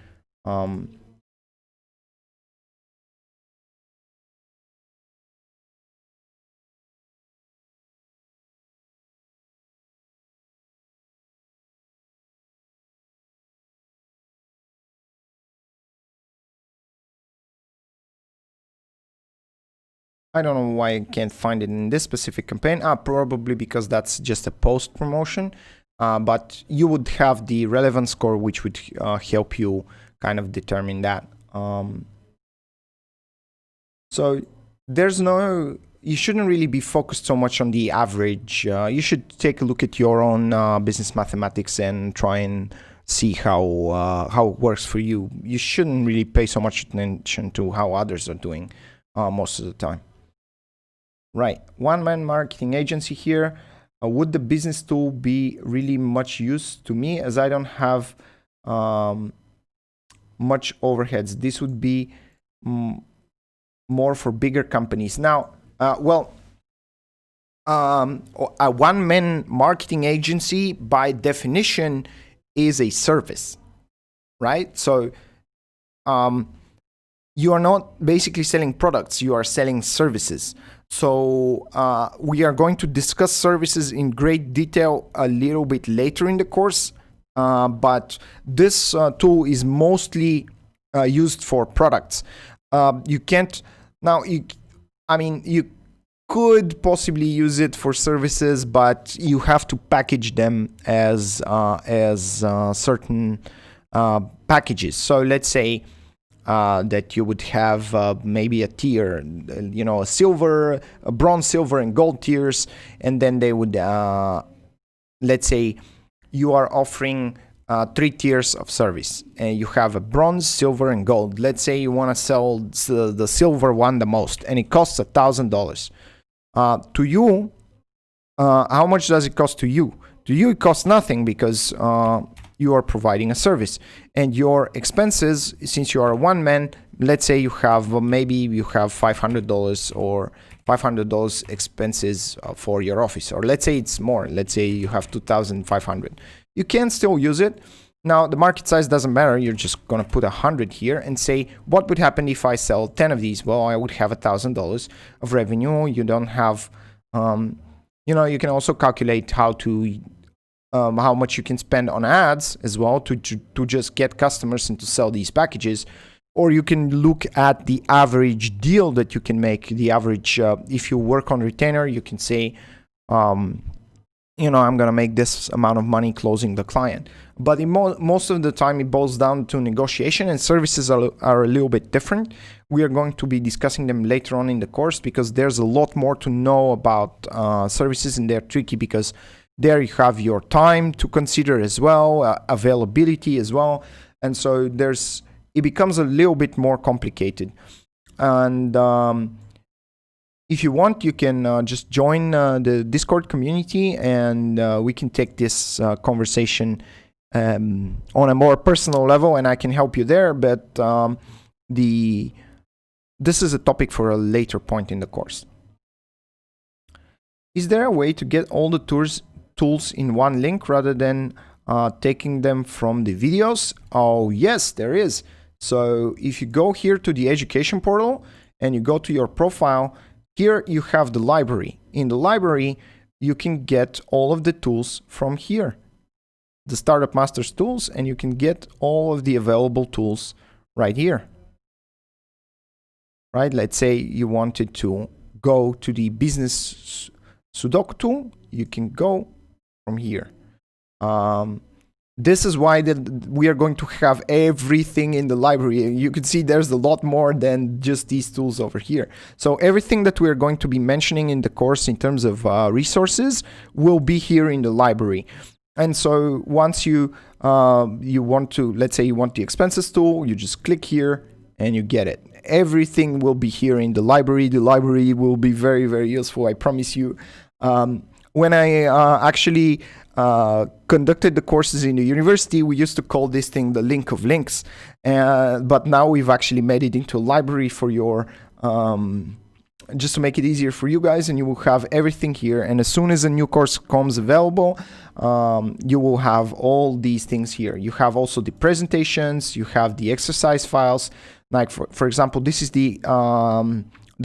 I don't know why I can't find it in this specific campaign. Probably because that's just a post promotion. But you would have the relevance score, which would help you kind of determine that. So you shouldn't really be focused so much on the average. You should take a look at your own business mathematics and try and see how it works for you. You shouldn't really pay so much attention to how others are doing most of the time. Right, one-man marketing agency here. Would the business tool be really much use to me, as I don't have much overheads? This would be more for bigger companies. Now, a one-man marketing agency, by definition, is a service, right? So you are not basically selling products, you are selling services. So we are going to discuss services in great detail a little bit later in the course, but this tool is mostly used for products. You can't now. You could possibly use it for services, but you have to package them as certain packages. So let's say that you would have maybe a tier, a silver, a bronze, silver, and gold tiers, and then they would, let's say, you are offering 3 tiers of service, and you have a bronze, silver, and gold. Let's say you want to sell the silver one the most, and it costs $1,000. To you, how much does it cost to you? To you, it costs nothing because you are providing a service, and your expenses, since you are a one man, let's say you have $500 or $500 expenses for your office, or let's say it's more. Let's say you have 2,500. You can still use it. Now the market size doesn't matter. You're just gonna put 100 here and say, what would happen if I sell 10 of these? Well, I would have $1,000 of revenue. You don't have, you can also calculate how much you can spend on ads as well to just get customers and to sell these packages. Or you can look at the average deal that you can make. The average, if you work on retainer, you can say, I'm going to make this amount of money closing the client. But most of the time, it boils down to negotiation, and services are a little bit different. We are going to be discussing them later on in the course because there's a lot more to know about services, and they're tricky because there you have your time to consider as well, availability as well. And so it becomes a little bit more complicated. And if you want, you can just join the Discord community, and we can take this conversation on a more personal level, and I can help you there. But this is a topic for a later point in the course. Is there a way to get all the tools in one link rather than taking them from the videos? Oh, yes, there is. So if you go here to the education portal and you go to your profile, here you have the library. In the library, you can get all of the tools from here, the Startup Masters tools, and you can get all of the available tools right here. Right? Let's say you wanted to go to the business Sudoku tool, you can go from here. This is why we are going to have everything in the library. You can see there's a lot more than just these tools over here. So everything that we're going to be mentioning in the course in terms of resources will be here in the library. And so once you want to, let's say you want the expenses tool, you just click here and you get it. Everything will be here in the library. The library will be very, very useful, I promise you. When I actually conducted the courses in the university, we used to call this thing the link of links. But now we've actually made it into a library for your, just to make it easier for you guys, and you will have everything here. And as soon as a new course comes available, you will have all these things here. You have also the presentations, you have the exercise files. Like for example, this is the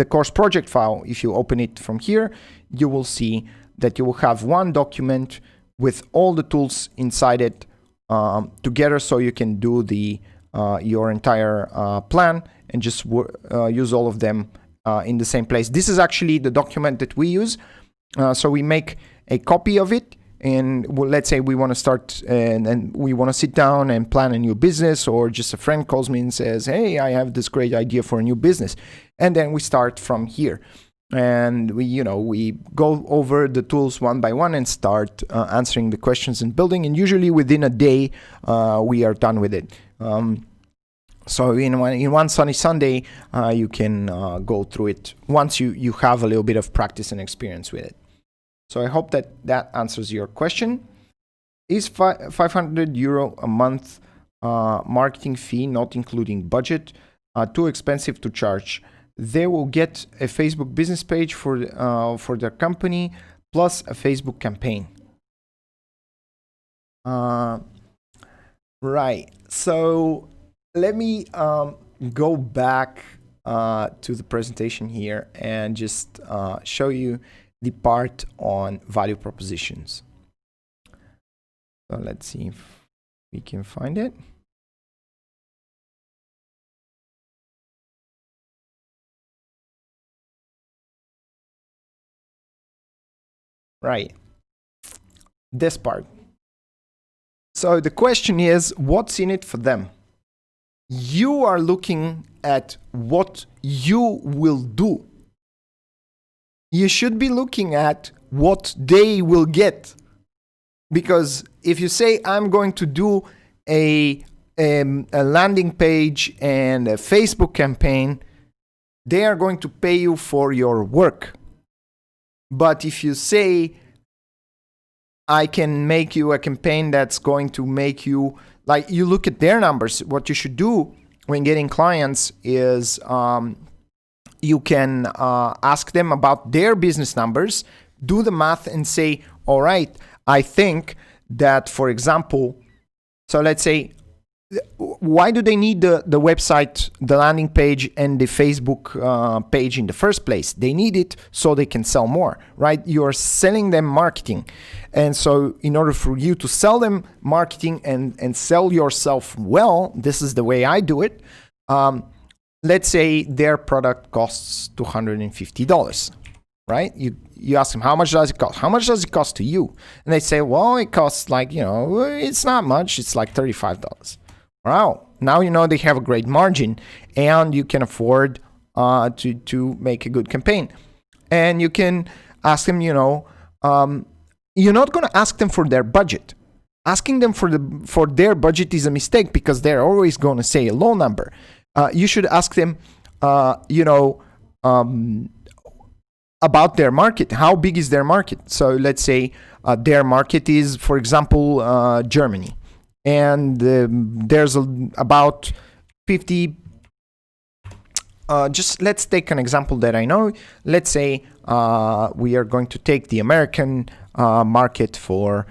course project file. If you open it from here, you will see that you will have one document with all the tools inside it together, so you can do the your entire plan and just use all of them in the same place. This is actually the document that we use. So we make a copy of it, and let's say we want to start and we want to sit down and plan a new business, or just a friend calls me and says, hey, I have this great idea for a new business. And then we start from here. And we go over the tools one by one and start answering the questions and building. And usually within a day, we are done with it. So in one sunny Sunday, you can go through it once you have a little bit of practice and experience with it. So I hope that answers your question. Is 500 euro a month marketing fee, not including budget, too expensive to charge? They will get a Facebook business page for their company plus a Facebook campaign. Right. So let me go back to the presentation here and just show you the part on value propositions. So let's see if we can find it. Right, this part. So the question is, what's in it for them? You are looking at what you will do. You should be looking at what they will get. Because if you say, I'm going to do a landing page and a Facebook campaign, they are going to pay you for your work. But if you say, I can make you a campaign that's going to make you, like, you look at their numbers. What you should do when getting clients is you can ask them about their business numbers, do the math and say, all right, I think that, for example, so let's say, why do they need the website, the landing page, and the Facebook page in the first place? They need it so they can sell more, right? You're selling them marketing. And so in order for you to sell them marketing and sell yourself well, this is the way I do it. Let's say their product costs $250, right? You ask them, how much does it cost? How much does it cost to you? And they say, well, it costs like, it's not much. It's like $35. Wow, now they have a great margin and you can afford to make a good campaign. And you can ask them, you're not going to ask them for their budget. Asking them for their budget is a mistake because they're always going to say a low number. You should ask them, about their market. How big is their market? So let's say their market is, for example, Germany. And there's about 50, just let's take an example that I know. Let's say we are going to take the American market for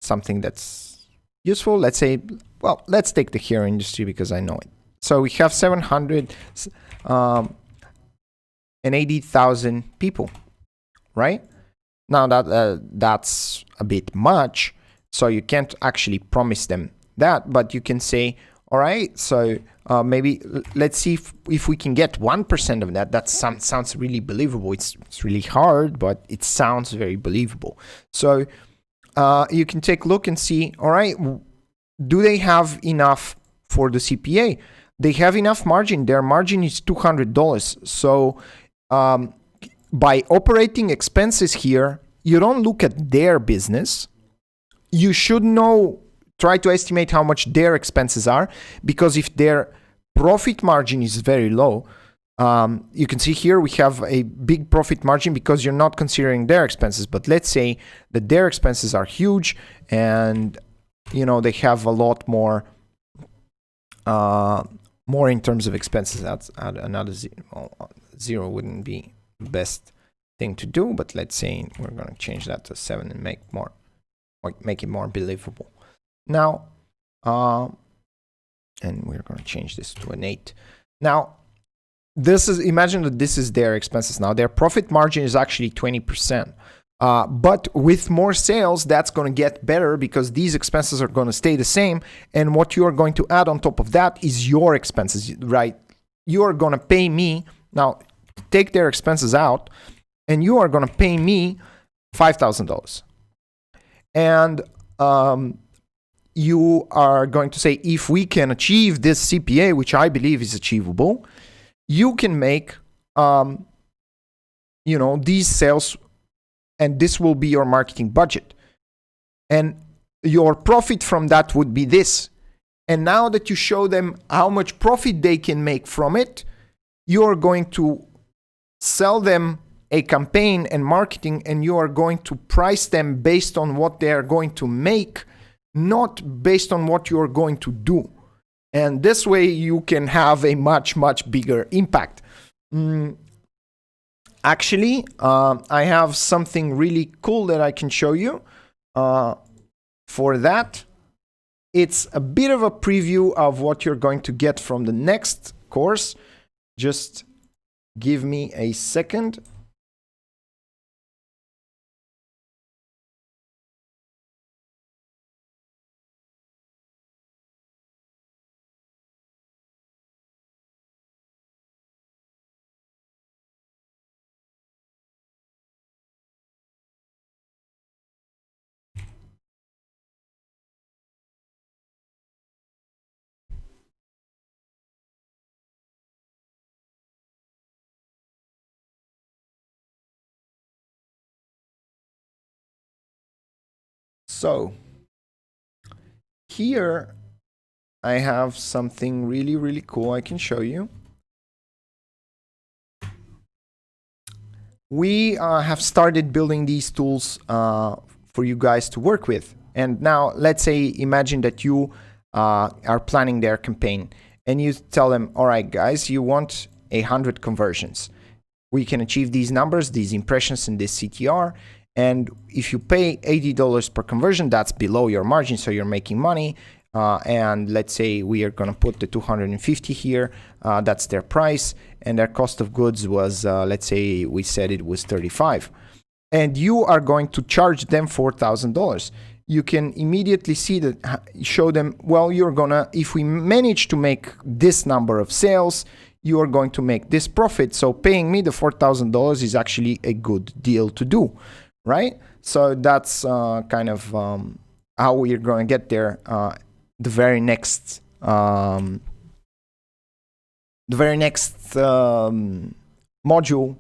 something that's useful. Let's say, well, let's take the hair industry because I know it. So we have 780,000 people, right? Now that's a bit much, So you can't actually promise them that, but you can say, all right, so maybe let's see if we can get 1% of that. That sounds really believable. It's really hard, but it sounds very believable. So you can take a look and see, all right, do they have enough for the CPA? They have enough margin. Their margin is $200. So by operating expenses here, you don't look at their business. You should try to estimate how much their expenses are, because if their profit margin is very low, you can see here we have a big profit margin because you're not considering their expenses. But let's say that their expenses are huge and they have a lot more in terms of expenses. That's another zero wouldn't be the best thing to do, but let's say we're going to change that to 7 and make it more believable. Now, and we're going to change this to an 8. Now, imagine that this is their expenses. Now, their profit margin is actually 20%. But with more sales, that's going to get better because these expenses are going to stay the same. And what you are going to add on top of that is your expenses, right? You are going to pay me. Now, take their expenses out, and you are going to pay me $5,000. And you are going to say, if we can achieve this CPA, which I believe is achievable, you can make, these sales, and this will be your marketing budget. And your profit from that would be this. And now that you show them how much profit they can make from it, you're going to sell them a campaign and marketing, and you are going to price them based on what they are going to make, not based on what you are going to do. And this way you can have a much, much bigger impact. Actually, I have something really cool that I can show you. For that, it's a bit of a preview of what you're going to get from the next course. Just give me a second. So here I have something really, really cool I can show you. We have started building these tools for you guys to work with. And now let's say, imagine that you are planning their campaign and you tell them, all right, guys, you want 100 conversions. We can achieve these numbers, these impressions, and this CTR. And if you pay $80 per conversion, that's below your margin, so you're making money. And let's say we are going to put the 250 here. That's their price, and their cost of goods was, let's say we said it was 35. And you are going to charge them $4,000. You can immediately see that, show them, well, you're gonna, if we manage to make this number of sales, you are going to make this profit. So paying me the $4,000 is actually a good deal to do. Right? So that's kind of how we're going to get there. The very next module,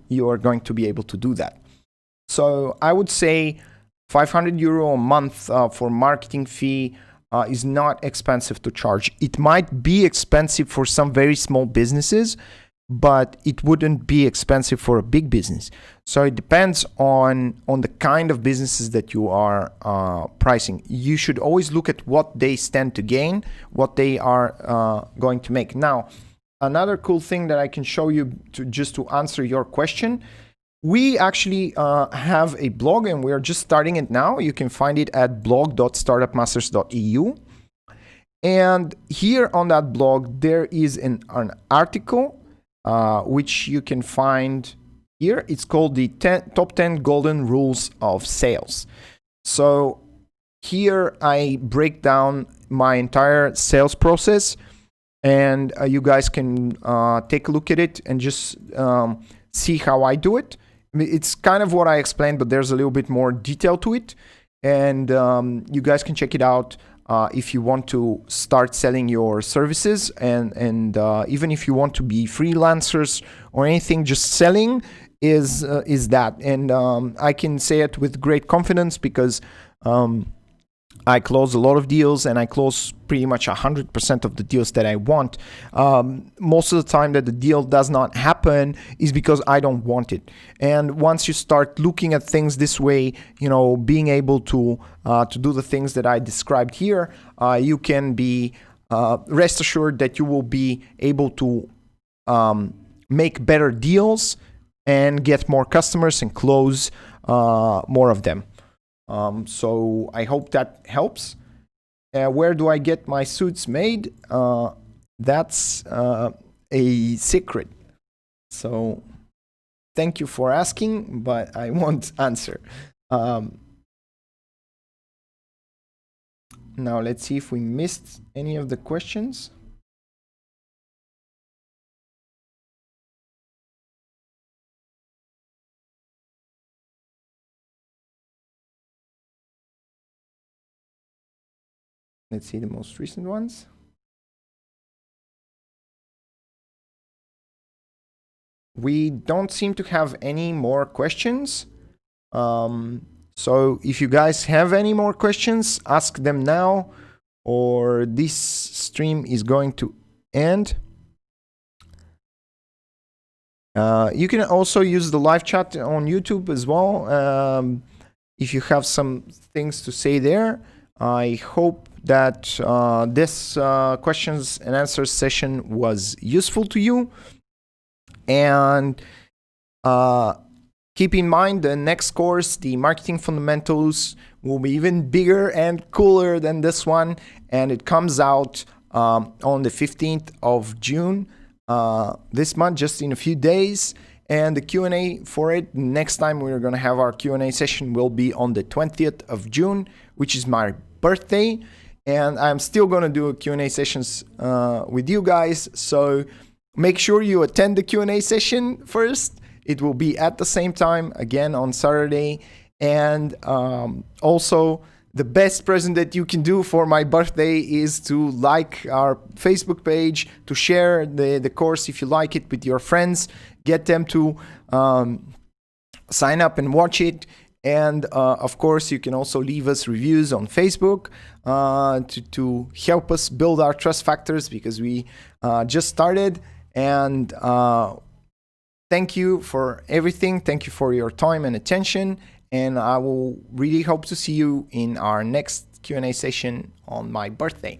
you are going to be able to do that. So I would say €500 a month for marketing fee is not expensive to charge. It might be expensive for some very small businesses, but it wouldn't be expensive for a big business. So it depends on the kind of businesses that you are pricing. You should always look at what they stand to gain, what they are going to make. Now, another cool thing that I can show you just to answer your question, we actually have a blog, and we're just starting it now. You can find it at blog.startupmasters.eu. And here on that blog, there is an article which you can find here. It's called the top 10 golden rules of sales. So here I break down my entire sales process, and you guys can take a look at it and just see how I do it. It's kind of what I explained, but there's a little bit more detail to it, and you guys can check it out if you want to start selling your services, and even if you want to be freelancers or anything, just selling is that. And I can say it with great confidence because I close a lot of deals, and I close pretty much 100% of the deals that I want. Most of the time that the deal does not happen is because I don't want it. And once you start looking at things this way, you know, being able to do the things that I described here, you can be rest assured that you will be able to make better deals and get more customers and close more of them. So I hope that helps. Where do I get my suits made? That's a secret. So thank you for asking, but I won't answer. Now let's see if we missed any of the questions. Let's see the most recent ones. We don't seem to have any more questions. So if you guys have any more questions, ask them now, or this stream is going to end. You can also use the live chat on YouTube as well. If you have some things to say there. I hope that this questions and answers session was useful to you. And keep in mind the next course, the Marketing Fundamentals, will be even bigger and cooler than this one. And it comes out on the 15th of June this month, just in a few days. And the Q&A for it, next time we're going to have our Q&A session, will be on the 20th of June, which is my birthday. And I'm still going to do a Q&A sessions with you guys. So make sure you attend the Q&A session first. It will be at the same time, again, on Saturday. And also, the best present that you can do for my birthday is to like our Facebook page, to share the course if you like it with your friends, get them to sign up and watch it. And of course, you can also leave us reviews on Facebook to help us build our trust factors, because we just started. And thank you for everything. Thank you for your time and attention. And I will really hope to see you in our next Q&A session on my birthday.